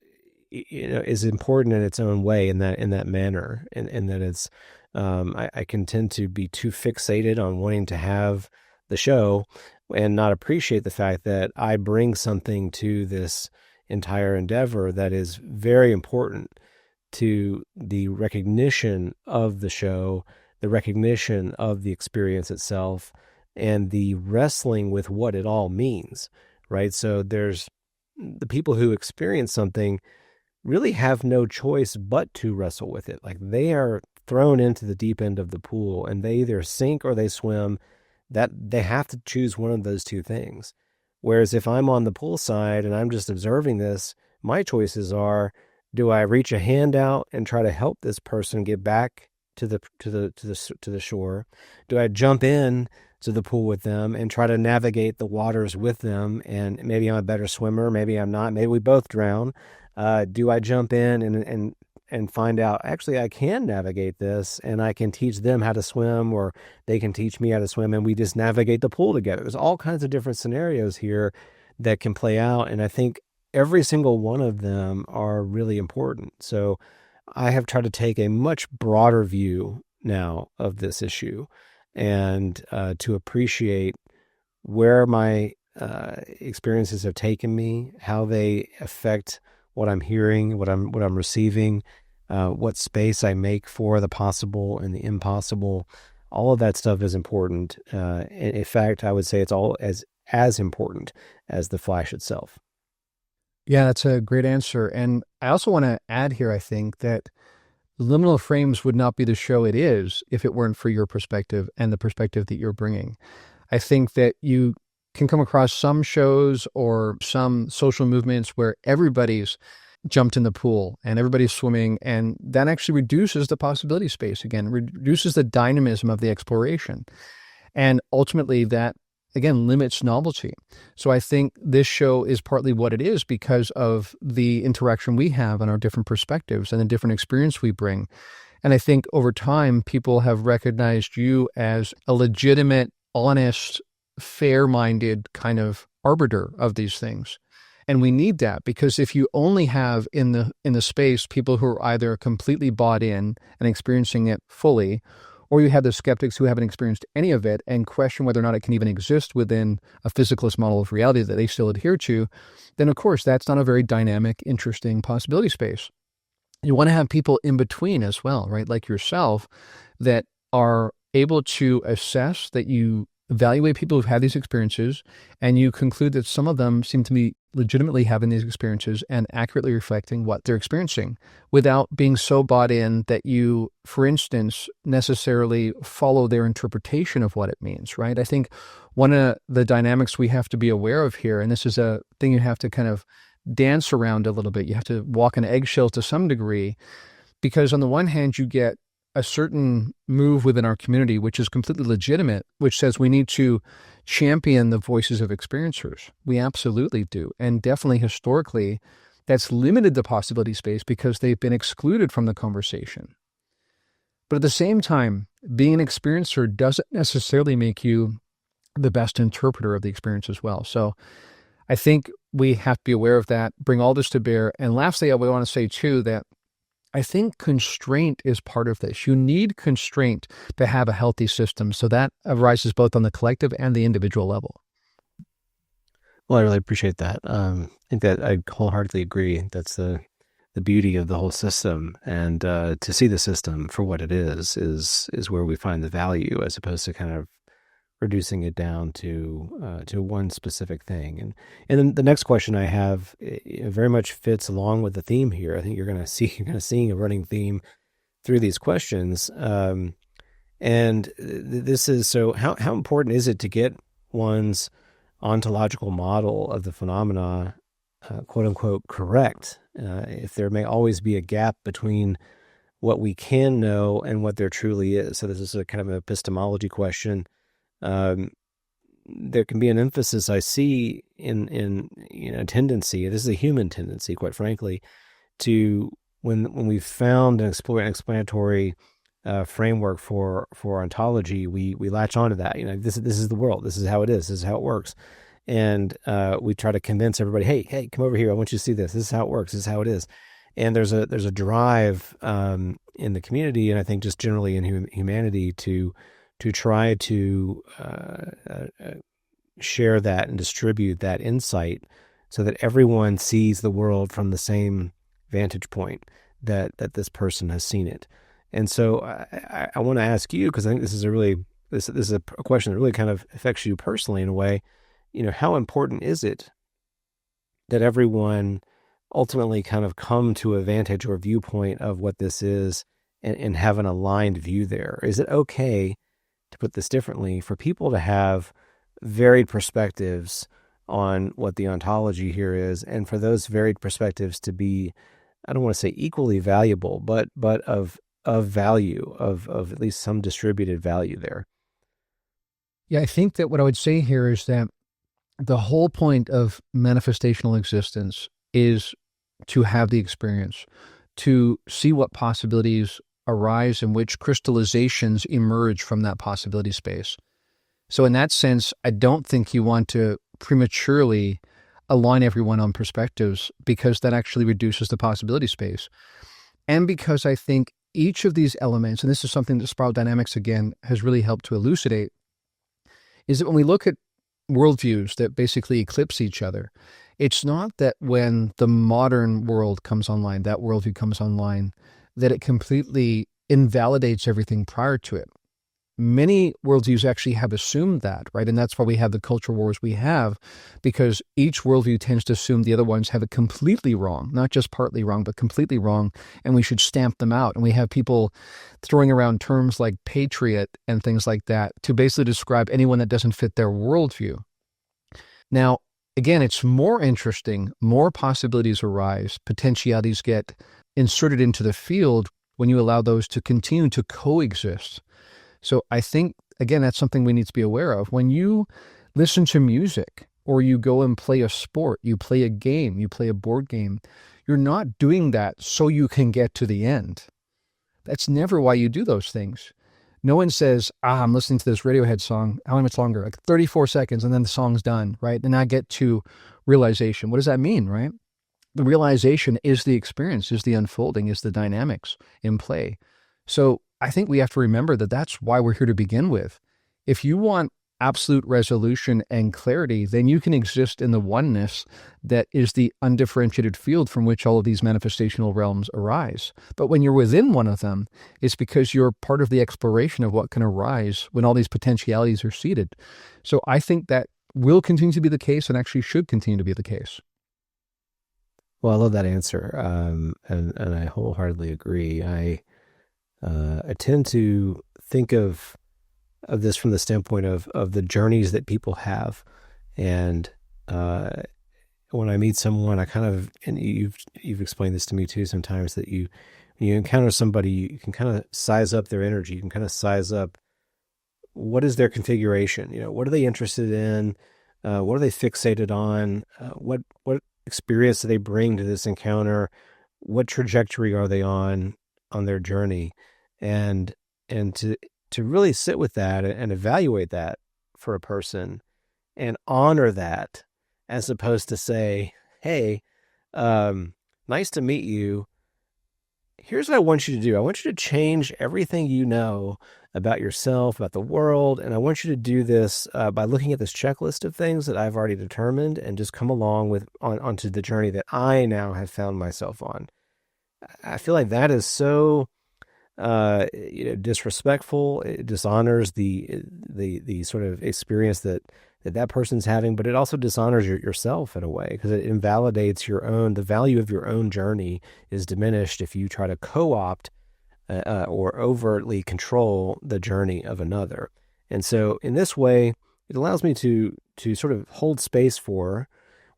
important in its own way, in that manner, and that it's I can tend to be too fixated on wanting to have the show and not appreciate the fact that I bring something to this entire endeavor that is very important to the recognition of the show, the recognition of the experience itself, and the wrestling with what it all means, right? So there's the people who experience something really have no choice but to wrestle with it. Like, they are thrown into the deep end of the pool, and they either sink or they swim. That they have to choose one of those two things. Whereas if I'm on the pool side and I'm just observing this, my choices are: do I reach a hand out and try to help this person get back to the shore? Do I jump in to the pool with them and try to navigate the waters with them? And maybe I'm a better swimmer, maybe I'm not, maybe we both drown. Do I jump in and find out, actually, I can navigate this and I can teach them how to swim, or they can teach me how to swim, and we just navigate the pool together? There's all kinds of different scenarios here that can play out. And I think every single one of them are really important. So I have tried to take a much broader view now of this issue, and to appreciate where my experiences have taken me, how they affect what I'm hearing, what I'm receiving, what space I make for the possible and the impossible. All of that stuff is important. In fact, I would say it's all as important as the flash itself. Yeah, that's a great answer. And I also want to add here, I think, that Liminal Frames would not be the show it is if it weren't for your perspective and the perspective that you're bringing. I think that you can come across some shows or some social movements where everybody's jumped in the pool and everybody's swimming, and that actually reduces the possibility space again, reduces the dynamism of the exploration. And ultimately that, again, limits novelty. So I think this show is partly what it is because of the interaction we have and our different perspectives and the different experience we bring. And I think over time, people have recognized you as a legitimate, honest, fair-minded kind of arbiter of these things. And we need that, because if you only have in the space people who are either completely bought in and experiencing it fully, or you have the skeptics who haven't experienced any of it and question whether or not it can even exist within a physicalist model of reality that they still adhere to, then of course that's not a very dynamic, interesting possibility space. You want to have people in between as well, right? Like yourself, that are able to assess, that you evaluate people who've had these experiences, and you conclude that some of them seem to be legitimately having these experiences and accurately reflecting what they're experiencing, without being so bought in that you, for instance, necessarily follow their interpretation of what it means, right? I think one of the dynamics we have to be aware of here, and this is a thing you have to kind of dance around a little bit, you have to walk on eggshells to some degree, because on the one hand, you get a certain move within our community, which is completely legitimate, which says we need to champion the voices of experiencers. We absolutely do. And definitely historically, that's limited the possibility space because they've been excluded from the conversation. But at the same time, being an experiencer doesn't necessarily make you the best interpreter of the experience as well. So I think we have to be aware of that, bring all this to bear. And lastly, I would want to say too that I think constraint is part of this. You need constraint to have a healthy system. So that arises both on the collective and the individual level. Well, I really appreciate that. I think that I wholeheartedly agree. That's the beauty of the whole system, and to see the system for what it is where we find the value, as opposed to kind of reducing it down to one specific thing. And then the next question I have, it very much fits along with the theme here. I think you're going to see a running theme through these questions. And this is, so how important is it to get one's ontological model of the phenomena, quote unquote, correct, if there may always be a gap between what we can know and what there truly is? So this is a kind of an epistemology question. There can be an emphasis I see in tendency. This is a human tendency, quite frankly, to when we've found an explanatory framework for ontology, we latch onto that. This is the world. This is how it is. This is how it works. And we try to convince everybody, hey, come over here. I want you to see this. This is how it works. This is how it is. And there's a drive in the community, and I think just generally in humanity, to try to share that and distribute that insight so that everyone sees the world from the same vantage point that this person has seen it. And so I want to ask you, because I think this is a question that really kind of affects you personally in a way. How important is it that everyone ultimately kind of come to a vantage or viewpoint of what this is and have an aligned view there? Is it okay, to put this differently, for people to have varied perspectives on what the ontology here is, and for those varied perspectives to be, I don't want to say equally valuable, but of value, of at least some distributed value there? Yeah, I think that what I would say here is that the whole point of manifestational existence is to have the experience, to see what possibilities arise and which crystallizations emerge from that possibility space. So in that sense, I don't think you want to prematurely align everyone on perspectives, because that actually reduces the possibility space. And because I think each of these elements, and this is something that spiral dynamics, again, has really helped to elucidate, is that when we look at worldviews that basically eclipse each other, it's not that when the modern world comes online, that worldview comes online, that it completely invalidates everything prior to it. Many worldviews actually have assumed that, right? And that's why we have the culture wars we have, because each worldview tends to assume the other ones have it completely wrong, not just partly wrong, but completely wrong, and we should stamp them out. And we have people throwing around terms like patriot and things like that to basically describe anyone that doesn't fit their worldview. Now, again, it's more interesting, more possibilities arise, potentialities get inserted into the field when you allow those to continue to coexist. So I think, again, that's something we need to be aware of. When you listen to music, or you go and play a sport, you play a game, you play a board game, you're not doing that so you can get to the end. That's never why you do those things. No one says, I'm listening to this Radiohead song, how much longer? Like 34 seconds, and then the song's done, right? And I get to realization. What does that mean, right? The realization is the experience, is the unfolding, is the dynamics in play. So I think we have to remember that that's why we're here to begin with. If you want absolute resolution and clarity, then you can exist in the oneness that is the undifferentiated field from which all of these manifestational realms arise. But when you're within one of them, it's because you're part of the exploration of what can arise when all these potentialities are seated. So I think that will continue to be the case, and actually should continue to be the case. Well, I love that answer, and I wholeheartedly agree. I tend to think of this from the standpoint of the journeys that people have, and when I meet someone, I kind of, and you've explained this to me too sometimes, that you you encounter somebody, you can kind of size up their energy. You can kind of size up what is their configuration. What are they interested in? What are they fixated on? What experience do they bring to this encounter? What trajectory are they on their journey? And to really sit with that and evaluate that for a person and honor that, as opposed to say, hey, nice to meet you. Here's what I want you to do. I want you to change everything you know about yourself, about the world. And I want you to do this by looking at this checklist of things that I've already determined, and just come along onto the journey that I now have found myself on. I feel like that is so disrespectful. It dishonors the sort of experience that person's having, but it also dishonors yourself in a way, because it invalidates the value of your own journey is diminished if you try to co-opt or overtly control the journey of another. And so in this way, it allows me to sort of hold space for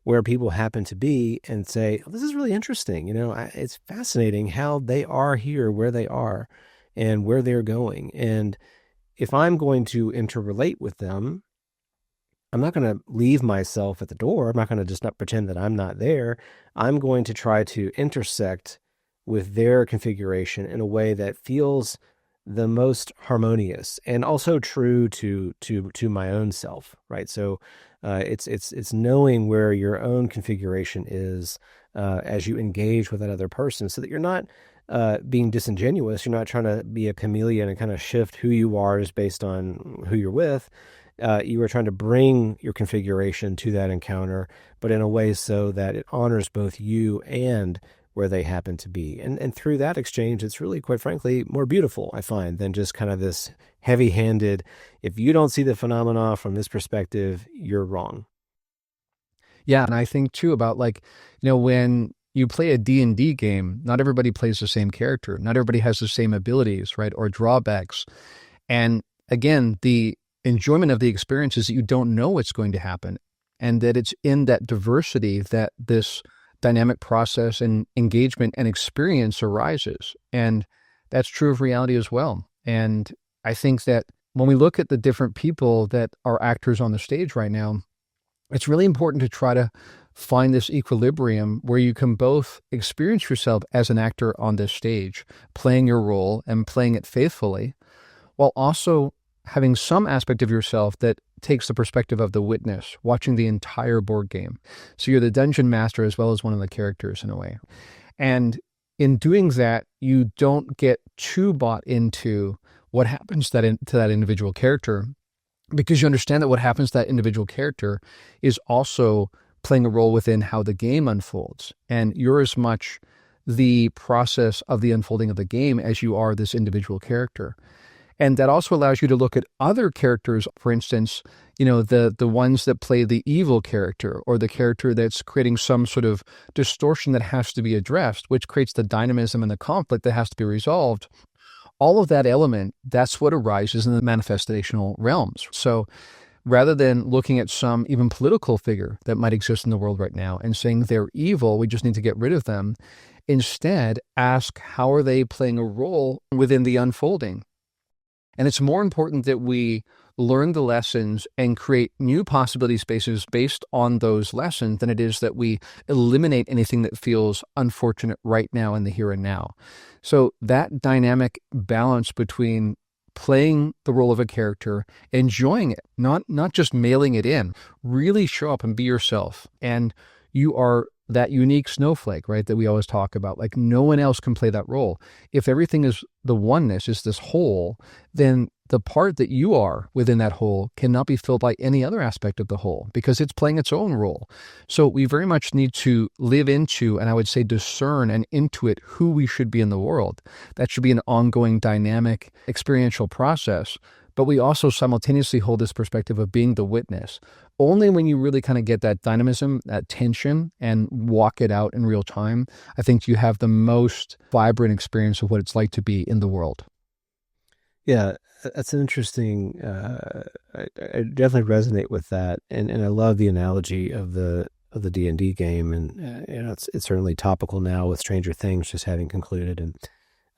where people happen to be and say, oh, this is really interesting. It's fascinating how they are here, where they are, and where they're going. And if I'm going to interrelate with them, I'm not going to leave myself at the door. I'm not going to just not pretend that I'm not there. I'm going to try to intersect with their configuration in a way that feels the most harmonious and also true to my own self, right? So it's knowing where your own configuration is as you engage with another person, so that you're not being disingenuous. You're not trying to be a chameleon and kind of shift who you are is based on who you're with. You are trying to bring your configuration to that encounter, but in a way so that it honors both you and where they happen to be. And through that exchange, it's really, quite frankly, more beautiful, I find, than just kind of this heavy-handed, if you don't see the phenomena from this perspective, you're wrong. Yeah, and I think too about when you play a D&D game, not everybody plays the same character. Not everybody has the same abilities, right, or drawbacks. And again, the enjoyment of the experience is that you don't know what's going to happen, and that it's in that diversity that this dynamic process and engagement and experience arises. And that's true of reality as well. And I think that when we look at the different people that are actors on the stage right now, it's really important to try to find this equilibrium where you can both experience yourself as an actor on this stage, playing your role and playing it faithfully, while also having some aspect of yourself that takes the perspective of the witness, watching the entire board game. So you're the dungeon master as well as one of the characters in a way. And in doing that, you don't get too bought into what happens to that individual character, because you understand that what happens to that individual character is also playing a role within how the game unfolds. And you're as much the process of the unfolding of the game as you are this individual character. And that also allows you to look at other characters, for instance, the ones that play the evil character, or the character that's creating some sort of distortion that has to be addressed, which creates the dynamism and the conflict that has to be resolved. All of that element, that's what arises in the manifestational realms. So rather than looking at some even political figure that might exist in the world right now and saying they're evil, we just need to get rid of them, instead ask, how are they playing a role within the unfolding? And it's more important that we learn the lessons and create new possibility spaces based on those lessons than it is that we eliminate anything that feels unfortunate right now in the here and now. So that dynamic balance between playing the role of a character, enjoying it, not just mailing it in, really show up and be yourself. And you are that unique snowflake, right, that we always talk about. Like, no one else can play that role. If everything is the oneness, is this whole, then the part that you are within that whole cannot be filled by any other aspect of the whole, because it's playing its own role. So we very much need to live into, and I would say discern and intuit, who we should be in the world. That should be an ongoing, dynamic, experiential process. But we also simultaneously hold this perspective of being the witness. Only when you really kind of get that dynamism, that tension, and walk it out in real time, I think you have the most vibrant experience of what it's like to be in the world. Yeah, that's an interesting, I definitely resonate with that. And I love the analogy of the D&D game. And it's certainly topical now with Stranger Things just having concluded. And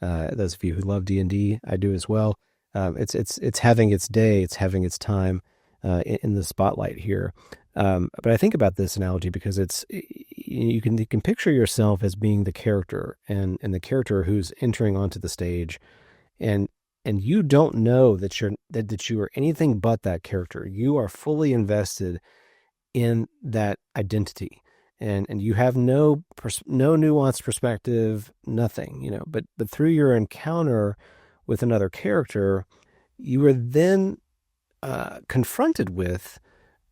Those of you who love D&D, I do as well. It's having its day, it's having its time in the spotlight here. But I think about this analogy because you can picture yourself as being the character and the character who's entering onto the stage, and you don't know that you are anything but that character. You are fully invested in that identity, and you have no nuanced perspective, nothing, but through your encounter with another character, you are then confronted with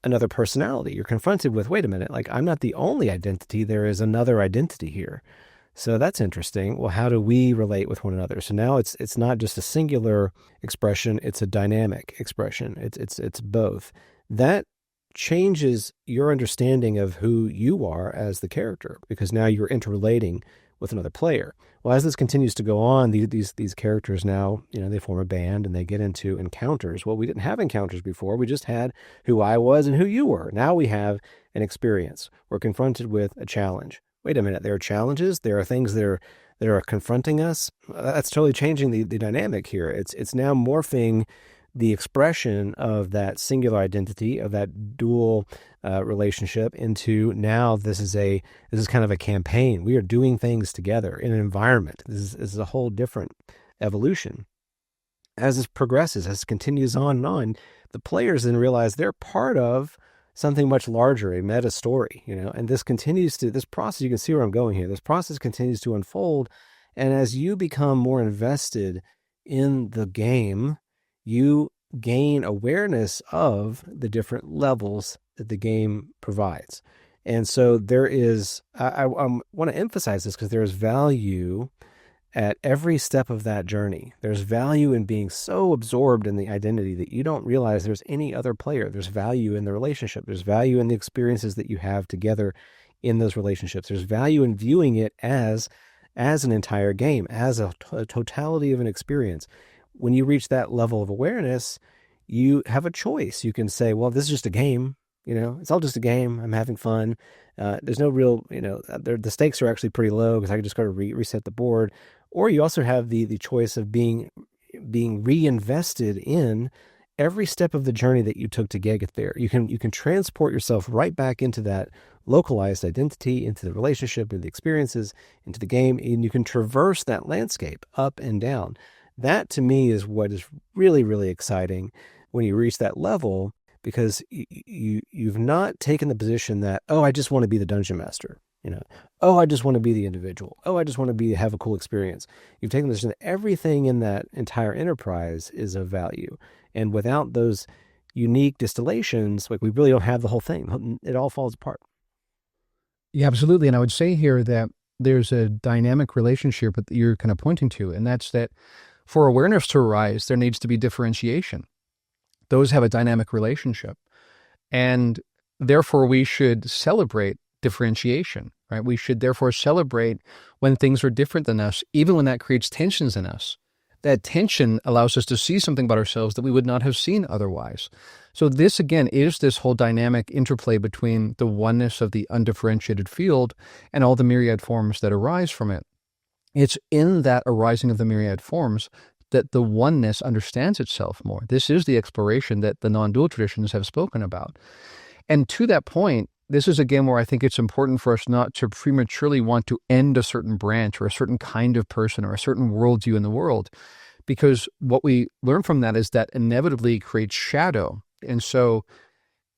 another personality. You're confronted with, wait a minute, like, I'm not the only identity. There is another identity here. So that's interesting. Well, how do we relate with one another? So now it's not just a singular expression, it's a dynamic expression. It's both. That changes your understanding of who you are as the character, because now you're interrelating with another player. Well, as this continues to go on, these characters now, they form a band and they get into encounters. Well, we didn't have encounters before. We just had who I was and who you were. Now we have an experience. We're confronted with a challenge. Wait a minute, there are challenges. There are things that are confronting us. That's totally changing the dynamic here. It's now morphing the expression of that singular identity, of that dual relationship, into now this is kind of a campaign. We are doing things together in an environment. This is a whole different evolution. As this progresses, as it continues on and on, the players then realize they're part of something much larger, a meta story, and this process, you can see where I'm going here. This process continues to unfold. And as you become more invested in the game, you gain awareness of the different levels that the game provides. And so there is, I want to emphasize this because there is value at every step of that journey. There's value in being so absorbed in the identity that you don't realize there's any other player. There's value in the relationship. There's value in the experiences that you have together in those relationships. There's value in viewing it as an entire game, as a totality of an experience. When you reach that level of awareness, you have a choice. You can say, well, this is just a game. It's all just a game. I'm having fun. There's no real, the stakes are actually pretty low because I can just go to reset the board. Or you also have the choice of being reinvested in every step of the journey that you took to get there. You can transport yourself right back into that localized identity, into the relationship, into the experiences, into the game, and you can traverse that landscape up and down. That to me is what is really, really exciting when you reach that level, because you've not taken the position that, oh, I just want to be the dungeon master. Oh, I just want to be the individual. Oh, I just want to have a cool experience. You've taken the position that everything in that entire enterprise is of value. And without those unique distillations, like, we really don't have the whole thing. It all falls apart. Yeah, absolutely. And I would say here that there's a dynamic relationship that you're kind of pointing to, and that's that for awareness to arise, there needs to be differentiation. Those have a dynamic relationship. And therefore, we should celebrate differentiation, right? We should therefore celebrate when things are different than us, even when that creates tensions in us. That tension allows us to see something about ourselves that we would not have seen otherwise. So this, again, is this whole dynamic interplay between the oneness of the undifferentiated field and all the myriad forms that arise from it. It's in that arising of the myriad forms that the oneness understands itself more. This is the exploration that the non-dual traditions have spoken about. And to that point, this is again where I think it's important for us not to prematurely want to end a certain branch or a certain kind of person or a certain worldview in the world, because what we learn from that is that inevitably creates shadow. And so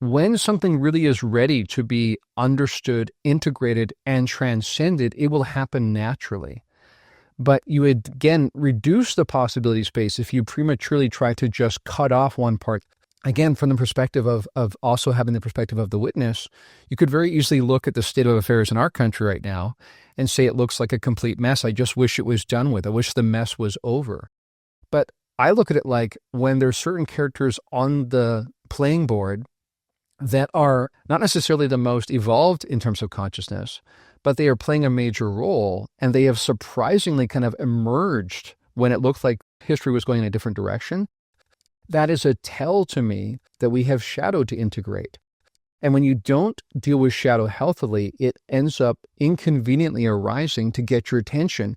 when something really is ready to be understood, integrated, and transcended, it will happen naturally. But you would, again, reduce the possibility space if you prematurely try to just cut off one part. Again, from the perspective of also having the perspective of the witness, you could very easily look at the state of affairs in our country right now and say it looks like a complete mess. I just wish it was done with. I wish the mess was over. But I look at it like when there's certain characters on the playing board that are not necessarily the most evolved in terms of consciousness, but they are playing a major role, and they have surprisingly kind of emerged when it looked like history was going in a different direction. That is a tell to me that we have shadow to integrate. And when you don't deal with shadow healthily, it ends up inconveniently arising to get your attention.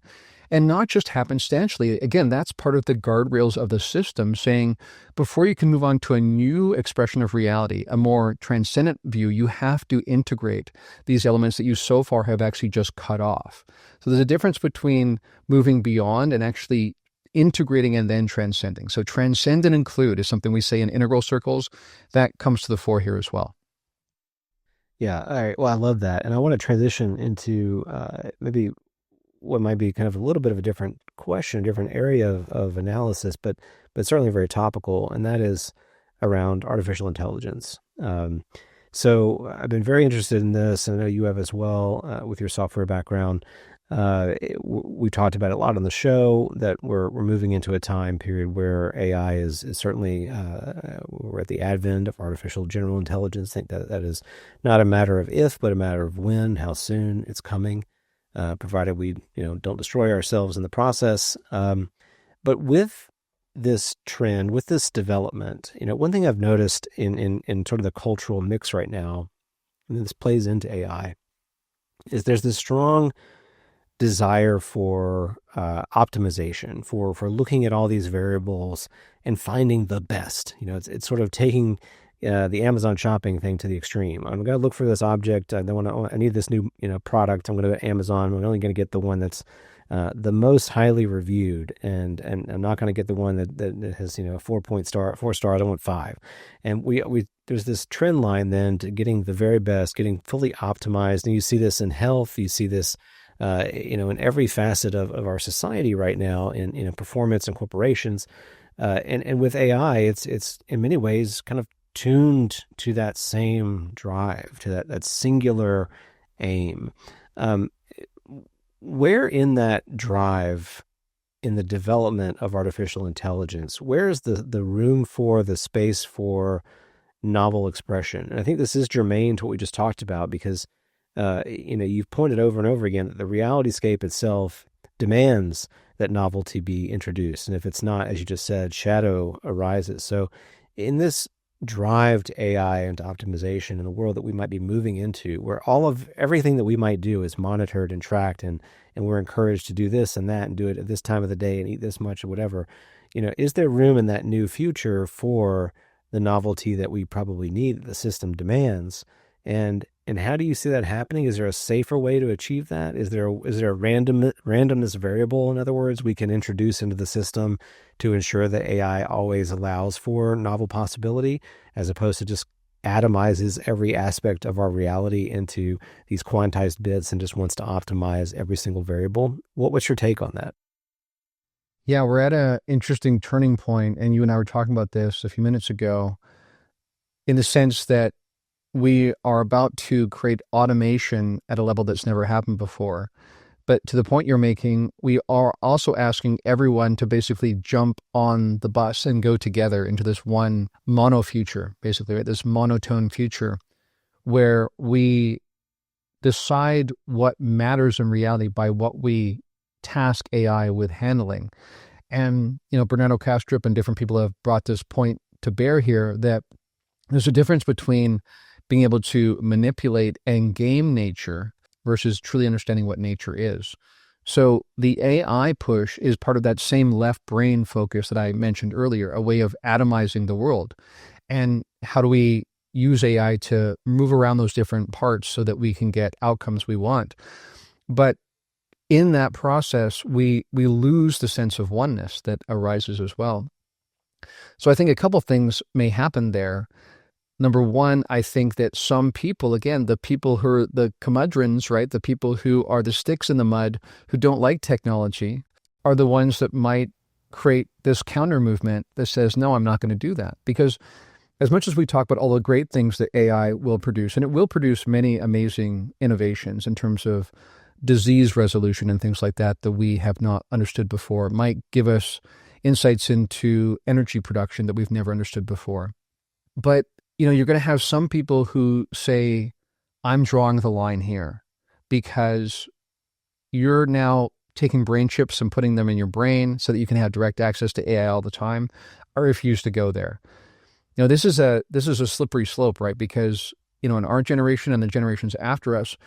And not just happenstantially. Again, that's part of the guardrails of the system, saying before you can move on to a new expression of reality, a more transcendent view, you have to integrate these elements that you so far have actually just cut off. So there's a difference between moving beyond and actually integrating and then transcending. So transcend and include is something we say in integral circles. That comes to the fore here as well. Yeah. All right. Well, I love that. And I want to transition into maybe what might be kind of a little bit of a different question, a different area of analysis, but certainly very topical, and that is around artificial intelligence. So I've been very interested in this, and I know you have as well with your software background. We talked about it a lot on the show that we're moving into a time period where AI is certainly we're at the advent of artificial general intelligence. I think that is not a matter of if, but a matter of when, how soon it's coming, provided we don't destroy ourselves in the process. But with this trend, with this development, one thing I've noticed in sort of the cultural mix right now, and this plays into AI, is there's this strong desire for optimization, for looking at all these variables and finding the best. It's sort of taking the Amazon shopping thing to the extreme. I'm going to look for this object. I need this new product. I'm going to go to Amazon. I'm only going to get the one that's the most highly reviewed, and I'm not going to get the one that has 4 stars. I want 5. And we there's this trend line then to getting the very best, getting fully optimized. And you see this in health. You see this in every facet of our society right now, in performance and corporations, and with AI, it's in many ways kind of tuned to that same drive, to that singular aim. Where in that drive, in the development of artificial intelligence, where's the room for, the space for novel expression? And I think this is germane to what we just talked about, because you've pointed over and over again that the reality-scape itself demands that novelty be introduced. And if it's not, as you just said, shadow arises. So in this drive to AI and to optimization in the world that we might be moving into, where everything that we might do is monitored and tracked, and we're encouraged to do this and that and do it at this time of the day and eat this much or whatever, is there room in that new future for the novelty that we probably need, that the system demands? And how do you see that happening? Is there a safer way to achieve that? Is there a randomness variable, in other words, we can introduce into the system to ensure that AI always allows for novel possibility, as opposed to just atomizes every aspect of our reality into these quantized bits and just wants to optimize every single variable? What's your take on that? Yeah, we're at an interesting turning point, and you and I were talking about this a few minutes ago, in the sense that we are about to create automation at a level that's never happened before. But to the point you're making, we are also asking everyone to basically jump on the bus and go together into this one mono future, basically, right? This monotone future where we decide what matters in reality by what we task AI with handling. And, Bernardo Kastrup and different people have brought this point to bear here, that there's a difference between being able to manipulate and game nature versus truly understanding what nature is. So the AI push is part of that same left brain focus that I mentioned earlier, a way of atomizing the world. And how do we use AI to move around those different parts so that we can get outcomes we want? But in that process, we lose the sense of oneness that arises as well. So I think a couple things may happen there. Number one, I think that some people, again, the people who are the curmudgeons, right, the people who are the sticks in the mud, who don't like technology, are the ones that might create this counter movement that says, no, I'm not going to do that. Because as much as we talk about all the great things that AI will produce, and it will produce many amazing innovations in terms of disease resolution and things like that we have not understood before, it might give us insights into energy production that we've never understood before. But you're going to have some people who say, I'm drawing the line here because you're now taking brain chips and putting them in your brain so that you can have direct access to AI all the time. I refuse to go there. This is a slippery slope, right? Because, in our generation and the generations after us,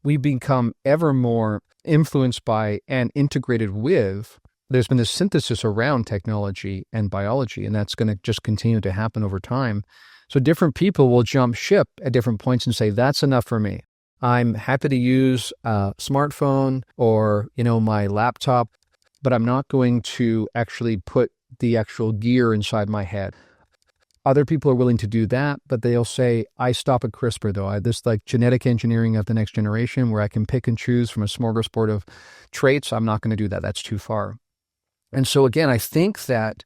we become ever more influenced by and integrated with, there's been this synthesis around technology and biology, and that's going to just continue to happen over time. So different people will jump ship at different points and say, that's enough for me. I'm happy to use a smartphone or, my laptop, but I'm not going to actually put the actual gear inside my head. Other people are willing to do that, but they'll say, I stop at CRISPR though. This like genetic engineering of the next generation where I can pick and choose from a smorgasbord of traits. I'm not going to do that. That's too far. And so again, I think that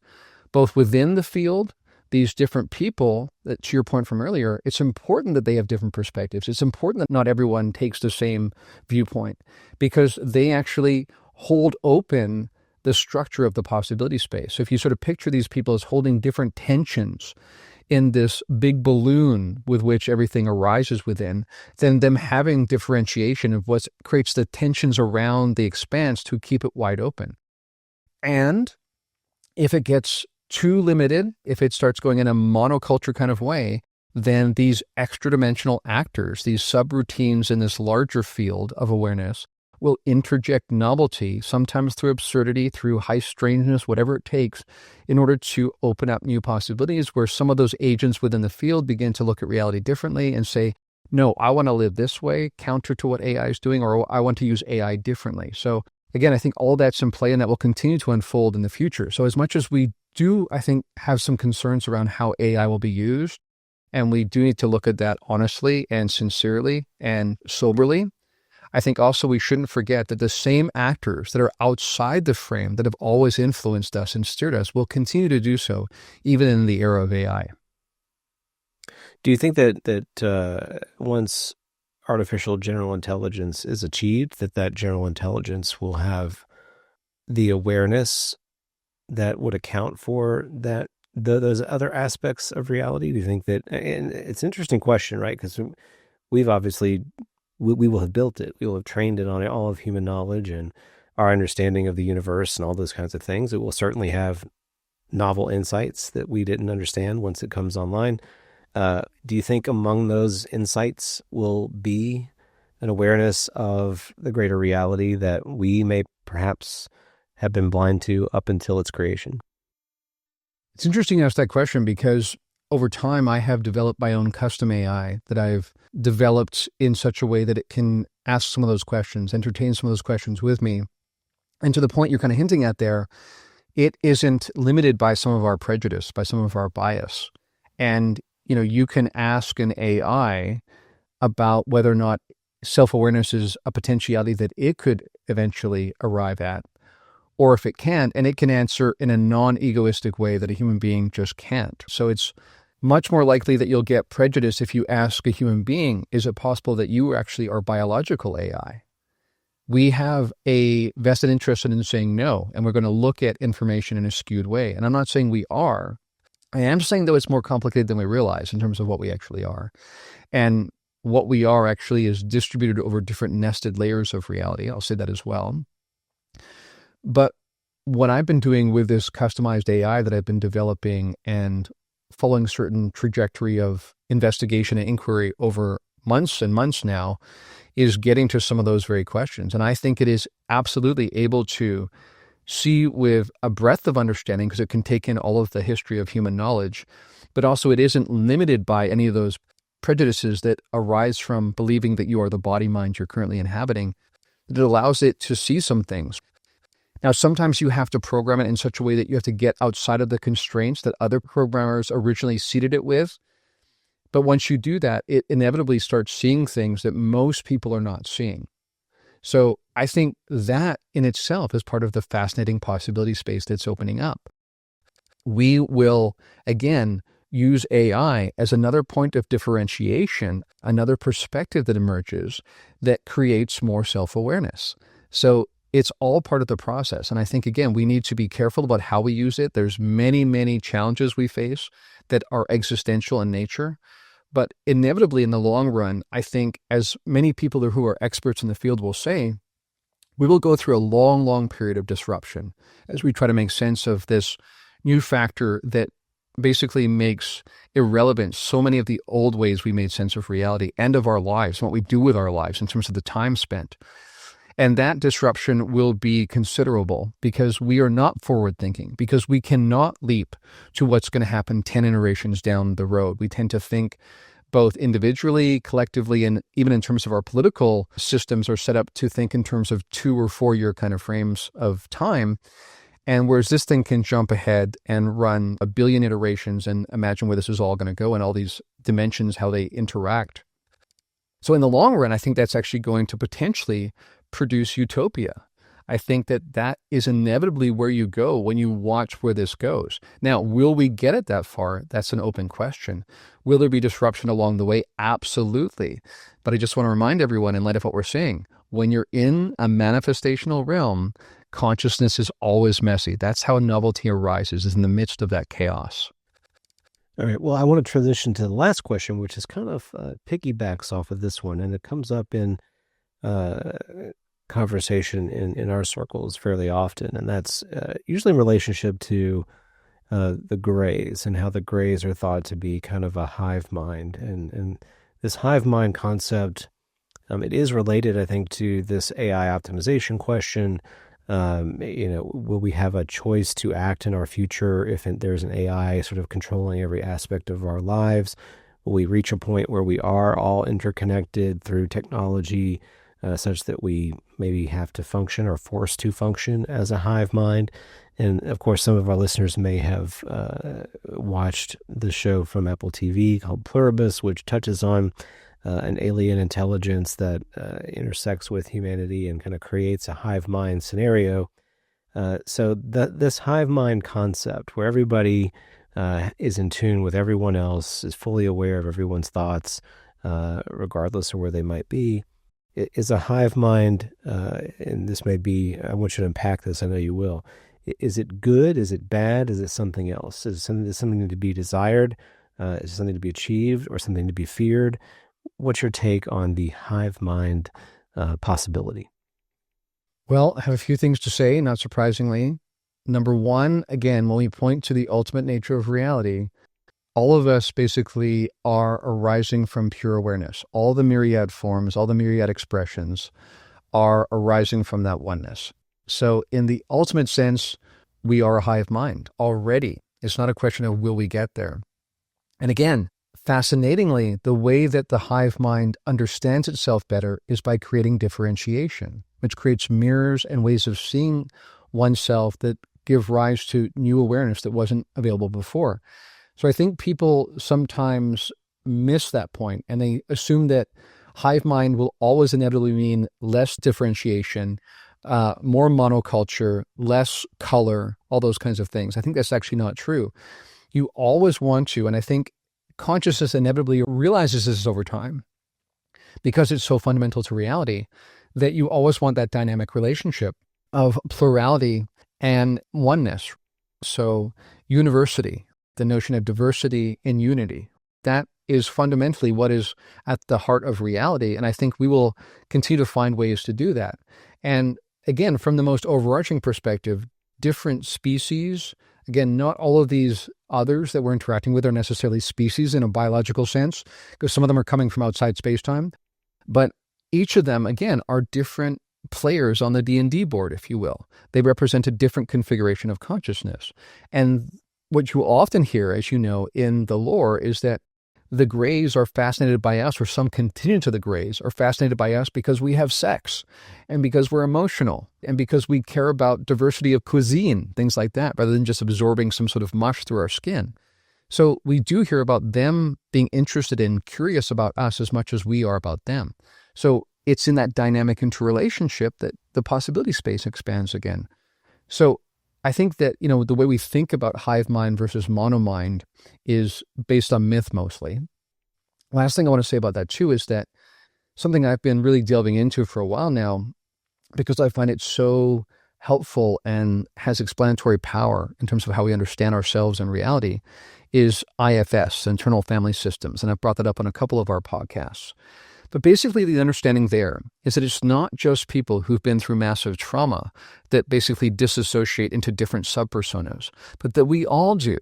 both within the field, these different people, that to your point from earlier, it's important that they have different perspectives. It's important that not everyone takes the same viewpoint because they actually hold open the structure of the possibility space. So if you sort of picture these people as holding different tensions in this big balloon with which everything arises within, then them having differentiation of what creates the tensions around the expanse to keep it wide open. And if it gets too limited, if it starts going in a monoculture kind of way, then these extra dimensional actors, these subroutines in this larger field of awareness, will interject novelty, sometimes through absurdity, through high strangeness, whatever it takes, in order to open up new possibilities where some of those agents within the field begin to look at reality differently and say, no, I want to live this way, counter to what AI is doing, or I want to use AI differently. So again, I think all that's in play and that will continue to unfold in the future. So as much as we do, I think, have some concerns around how AI will be used, and we do need to look at that honestly and sincerely and soberly, I think also we shouldn't forget that the same actors that are outside the frame that have always influenced us and steered us will continue to do so, even in the era of AI. Do you think that once artificial general intelligence is achieved, that general intelligence will have the awareness that would account for those other aspects of reality? Do you think that, and it's an interesting question, right? Because we've obviously, we will have built it. We will have trained it on all of human knowledge and our understanding of the universe and all those kinds of things. It will certainly have novel insights that we didn't understand once it comes online. Do you think among those insights will be an awareness of the greater reality that we may perhaps have been blind to up until its creation? It's interesting to ask that question because over time I have developed my own custom AI that I've developed in such a way that it can ask some of those questions, entertain some of those questions with me. And to the point you're kind of hinting at there, it isn't limited by some of our prejudice, by some of our bias. And you can ask an AI about whether or not self-awareness is a potentiality that it could eventually arrive at, or if it can't, and it can answer in a non-egoistic way that a human being just can't. So it's much more likely that you'll get prejudice if you ask a human being, is it possible that you actually are biological AI? We have a vested interest in saying no, and we're going to look at information in a skewed way. And I'm not saying we are. I am saying, though, it's more complicated than we realize in terms of what we actually are. And what we are actually is distributed over different nested layers of reality. I'll say that as well. But what I've been doing with this customized AI that I've been developing and following a certain trajectory of investigation and inquiry over months and months now is getting to some of those very questions. And I think it is absolutely able to see with a breadth of understanding because it can take in all of the history of human knowledge, but also it isn't limited by any of those prejudices that arise from believing that you are the body mind you're currently inhabiting. It allows it to see some things. Now, sometimes you have to program it in such a way that you have to get outside of the constraints that other programmers originally seeded it with. But once you do that, it inevitably starts seeing things that most people are not seeing. So I think that in itself is part of the fascinating possibility space that's opening up. We will, again, use AI as another point of differentiation, another perspective that emerges that creates more self-awareness. So it's all part of the process. And I think, again, we need to be careful about how we use it. There's many, many challenges we face that are existential in nature. But inevitably, in the long run, I think, as many people who are experts in the field will say, we will go through a long, long period of disruption as we try to make sense of this new factor that basically makes irrelevant so many of the old ways we made sense of reality and of our lives, and what we do with our lives in terms of the time spent. And that disruption will be considerable because we are not forward thinking, because we cannot leap to what's going to happen 10 iterations down the road. We tend to think both individually, collectively, and even in terms of our political systems are set up to think in terms of 2 or 4 year kind of frames of time. And whereas this thing can jump ahead and run a billion iterations and imagine where this is all going to go and all these dimensions, how they interact. So in the long run, I think that's actually going to potentially produce utopia. I think that that is inevitably where you go when you watch where this goes. Now, will we get it that far? That's an open question. Will there be disruption along the way? Absolutely. But I just want to remind everyone, in light of what we're saying, when you're in a manifestational realm, consciousness is always messy. That's how novelty arises, is in the midst of that chaos. All right. Well, I want to transition to the last question, which is kind of piggybacks off of this one, and it comes up in conversation in our circles fairly often, and that's usually in relationship to the grays and how the grays are thought to be kind of a hive mind, and this hive mind concept, it is related, I think, to this AI optimization question. Will we have a choice to act in our future if there's an AI sort of controlling every aspect of our lives? Will we reach a point where we are all interconnected through technology, such that we maybe have to function or forced to function as a hive mind? And of course, some of our listeners may have watched the show from Apple TV called Pluribus, which touches on an alien intelligence that intersects with humanity and kind of creates a hive mind scenario. So this hive mind concept, where everybody is in tune with everyone else, is fully aware of everyone's thoughts, regardless of where they might be, is a hive mind, and this may be, I want you to unpack this, I know you will. Is it good? Is it bad? Is it something else? Is it something to be desired? Is it something to be achieved or something to be feared? What's your take on the hive mind possibility? Well, I have a few things to say, not surprisingly. Number one, again, when we point to the ultimate nature of reality, all of us basically are arising from pure awareness. All the myriad forms, all the myriad expressions are arising from that oneness. So in the ultimate sense, we are a hive mind already. It's not a question of will we get there. And again, fascinatingly, the way that the hive mind understands itself better is by creating differentiation, which creates mirrors and ways of seeing oneself that give rise to new awareness that wasn't available before. So I think people sometimes miss that point, and they assume that hive mind will always inevitably mean less differentiation, more monoculture, less color, all those kinds of things. I think that's actually not true. You always want to, and I think consciousness inevitably realizes this over time, because it's so fundamental to reality, that you always want that dynamic relationship of plurality and oneness. So university, the notion of diversity in unity, that is fundamentally what is at the heart of reality. And I think we will continue to find ways to do that. And again, from the most overarching perspective, different species, again, not all of these others that we're interacting with are necessarily species in a biological sense, because some of them are coming from outside space-time. But each of them, again, are different players on the D&D board, if you will. They represent a different configuration of consciousness. And what you often hear, as you know, in the lore is that the Greys are fascinated by us, or some contingent of the Greys are fascinated by us because we have sex, and because we're emotional, and because we care about diversity of cuisine, things like that, rather than just absorbing some sort of mush through our skin. So we do hear about them being interested in, curious about us as much as we are about them. So it's in that dynamic interrelationship that the possibility space expands again. So I think that, the way we think about hive mind versus monomind is based on myth mostly. Last thing I want to say about that too is that something I've been really delving into for a while now, because I find it so helpful and has explanatory power in terms of how we understand ourselves and reality, is IFS, internal family systems. And I've brought that up on a couple of our podcasts. But basically the understanding there is that it's not just people who've been through massive trauma that basically disassociate into different subpersonas, but that we all do.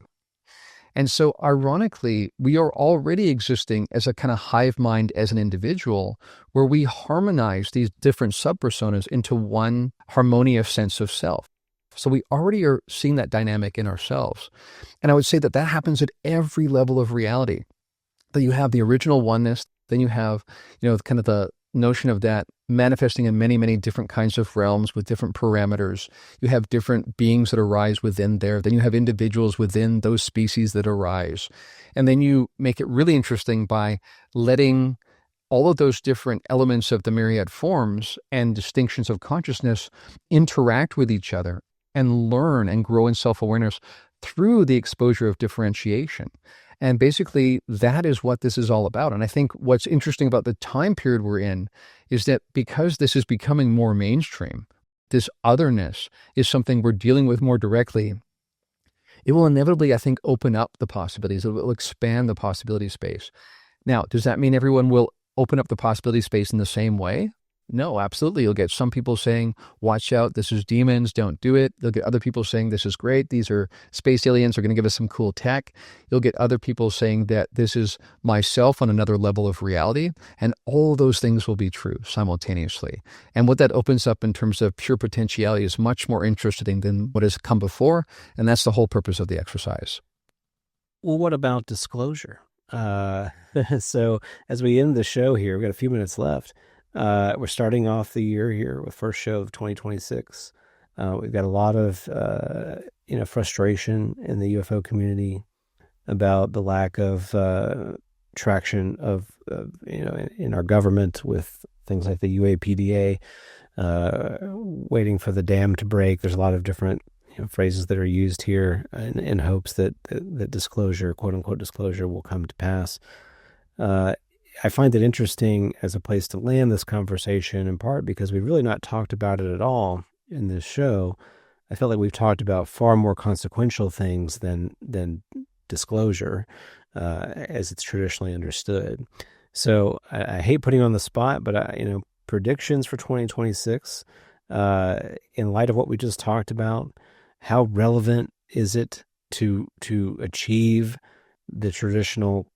And so ironically, we are already existing as a kind of hive mind as an individual where we harmonize these different subpersonas into one harmonious sense of self. So we already are seeing that dynamic in ourselves. And I would say that that happens at every level of reality. That you have the original oneness, then you have, kind of the notion of that manifesting in many, many different kinds of realms with different parameters. You have different beings that arise within there. Then you have individuals within those species that arise. And then you make it really interesting by letting all of those different elements of the myriad forms and distinctions of consciousness interact with each other and learn and grow in self-awareness through the exposure of differentiation. And basically, that is what this is all about. And I think what's interesting about the time period we're in is that because this is becoming more mainstream, this otherness is something we're dealing with more directly. It will inevitably, I think, open up the possibilities. It will expand the possibility space. Now, does that mean everyone will open up the possibility space in the same way? No, absolutely. You'll get some people saying, watch out, this is demons, don't do it. You'll get other people saying, this is great. These are space aliens, are going to give us some cool tech. You'll get other people saying that this is myself on another level of reality. And all those things will be true simultaneously. And what that opens up in terms of pure potentiality is much more interesting than what has come before. And that's the whole purpose of the exercise. Well, what about disclosure? So as we end the show here, we've got a few minutes left. We're starting off the year here with first show of 2026. We've got a lot of, frustration in the UFO community about the lack of traction of in our government with things like the UAPDA, waiting for the dam to break. There's a lot of different phrases that are used here in hopes that disclosure, quote unquote disclosure, will come to pass. I find it interesting as a place to land this conversation, in part because we've really not talked about it at all in this show. I feel like we've talked about far more consequential things than disclosure, as it's traditionally understood. So I hate putting you on the spot, but predictions for 2026, in light of what we just talked about, how relevant is it to achieve the traditional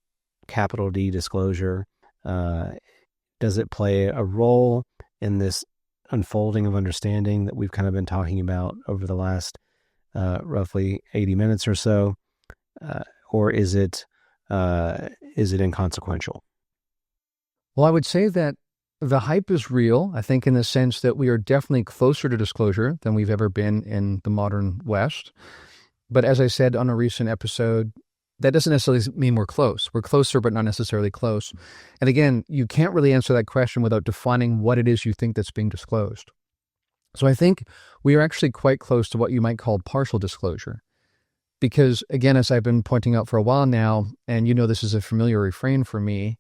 capital D disclosure? Does it play a role in this unfolding of understanding that we've kind of been talking about over the last roughly 80 minutes or so? Or is it inconsequential? Well, I would say that the hype is real, I think, in the sense that we are definitely closer to disclosure than we've ever been in the modern West. But as I said on a recent episode, that doesn't necessarily mean we're close. We're closer, but not necessarily close. And again, you can't really answer that question without defining what it is you think that's being disclosed. So I think we are actually quite close to what you might call partial disclosure. Because again, as I've been pointing out for a while now, and this is a familiar refrain for me,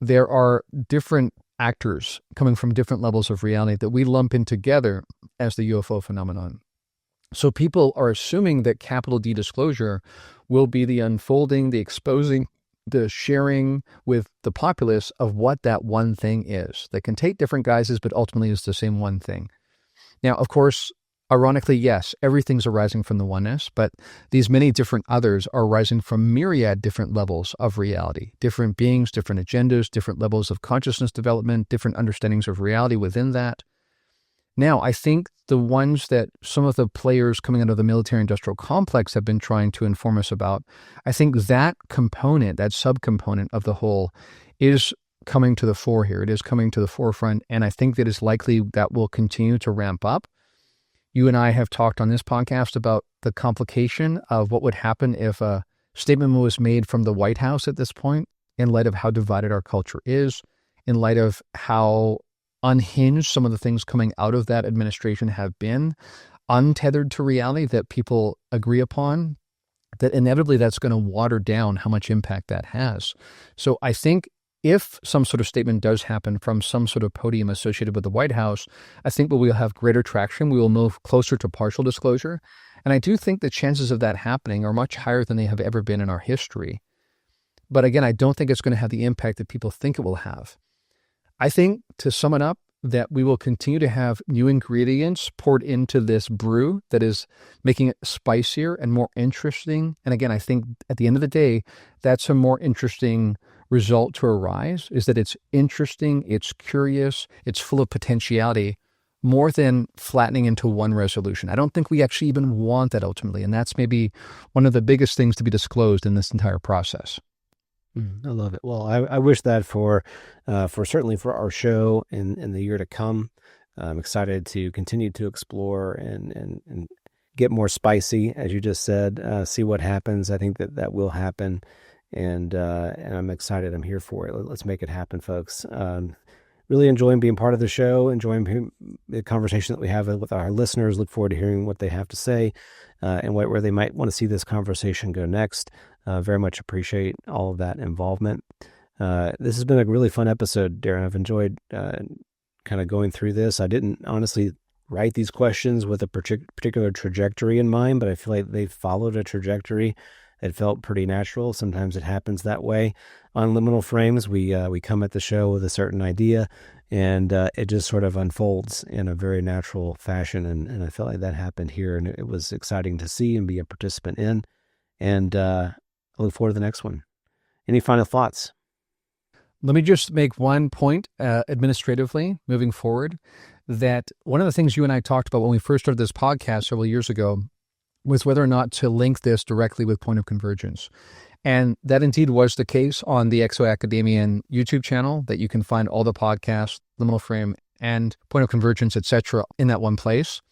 there are different actors coming from different levels of reality that we lump in together as the UFO phenomenon. So people are assuming that capital D disclosure will be the unfolding, the exposing, the sharing with the populace of what that one thing is. That can take different guises, but ultimately is the same one thing. Now, of course, ironically, yes, everything's arising from the oneness, but these many different others are arising from myriad different levels of reality, different beings, different agendas, different levels of consciousness development, different understandings of reality within that. Now, I think the ones that some of the players coming out of the military-industrial complex have been trying to inform us about, I think that component, that subcomponent of the whole is coming to the fore here. It is coming to the forefront, and I think that it's likely that will continue to ramp up. You and I have talked on this podcast about the complication of what would happen if a statement was made from the White House at this point, in light of how divided our culture is, in light of how unhinged some of the things coming out of that administration have been, untethered to reality that people agree upon, that inevitably that's going to water down how much impact that has. So I think if some sort of statement does happen from some sort of podium associated with the White House, I think we'll have greater traction. We will move closer to partial disclosure. And I do think the chances of that happening are much higher than they have ever been in our history. But again, I don't think it's going to have the impact that people think it will have. I think, to sum it up, that we will continue to have new ingredients poured into this brew that is making it spicier and more interesting. And again, I think at the end of the day, that's a more interesting result to arise, is that it's interesting, it's curious, it's full of potentiality, more than flattening into one resolution. I don't think we actually even want that ultimately. And that's maybe one of the biggest things to be disclosed in this entire process. I love it. Well, I wish that for certainly for our show in the year to come. I'm excited to continue to explore and get more spicy, as you just said. See what happens. I think that will happen, and I'm excited. I'm here for it. Let's make it happen, folks. Really enjoying being part of the show. Enjoying the conversation that we have with our listeners. Look forward to hearing what they have to say, and where they might want to see this conversation go next. Very much appreciate all of that involvement. This has been a really fun episode, Darren. I've enjoyed kind of going through this. I didn't honestly write these questions with a particular trajectory in mind, but I feel like they followed a trajectory that felt pretty natural. Sometimes it happens that way. On Liminal Phrames, we come at the show with a certain idea, and it just sort of unfolds in a very natural fashion. And I felt like that happened here, and it was exciting to see and be a participant in. And I look forward to the next one. Any final thoughts? Let me just make one point administratively moving forward, that one of the things you and I talked about when we first started this podcast several years ago was whether or not to link this directly with Point of Convergence. And that indeed was the case on the ExoAcademian YouTube channel, that you can find all the podcasts, Liminal Frame and Point of Convergence, etc., in that one place.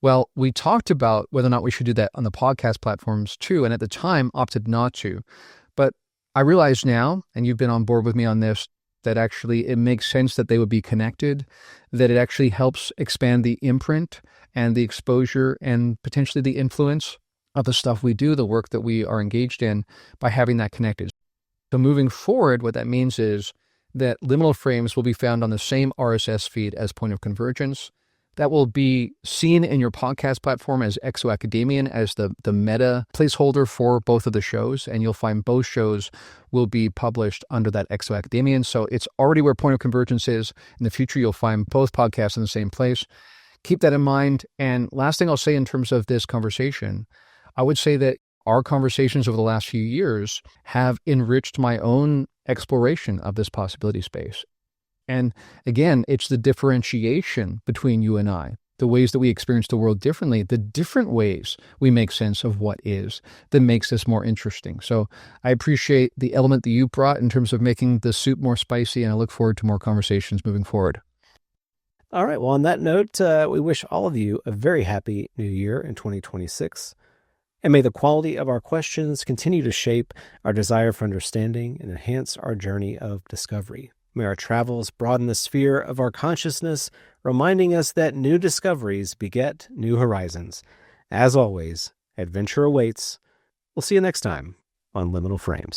Well, we talked about whether or not we should do that on the podcast platforms too, and at the time opted not to. But I realize now, and you've been on board with me on this, that actually it makes sense that they would be connected, that it actually helps expand the imprint and the exposure and potentially the influence of the stuff we do, the work that we are engaged in, by having that connected. So moving forward, what that means is that Liminal Frames will be found on the same RSS feed as Point of Convergence. That will be seen in your podcast platform as ExoAcademian, as the meta placeholder for both of the shows. And you'll find both shows will be published under that ExoAcademian. So it's already where Point of Convergence is. In the future, you'll find both podcasts in the same place. Keep that in mind. And last thing I'll say in terms of this conversation, I would say that our conversations over the last few years have enriched my own exploration of this possibility space. And again, it's the differentiation between you and I, the ways that we experience the world differently, the different ways we make sense of what is, that makes this more interesting. So I appreciate the element that you brought in terms of making the soup more spicy, and I look forward to more conversations moving forward. All right. Well, on that note, we wish all of you a very happy new year in 2026. And may the quality of our questions continue to shape our desire for understanding and enhance our journey of discovery. May our travels broaden the sphere of our consciousness, reminding us that new discoveries beget new horizons. As always, adventure awaits. We'll see you next time on Liminal Frames.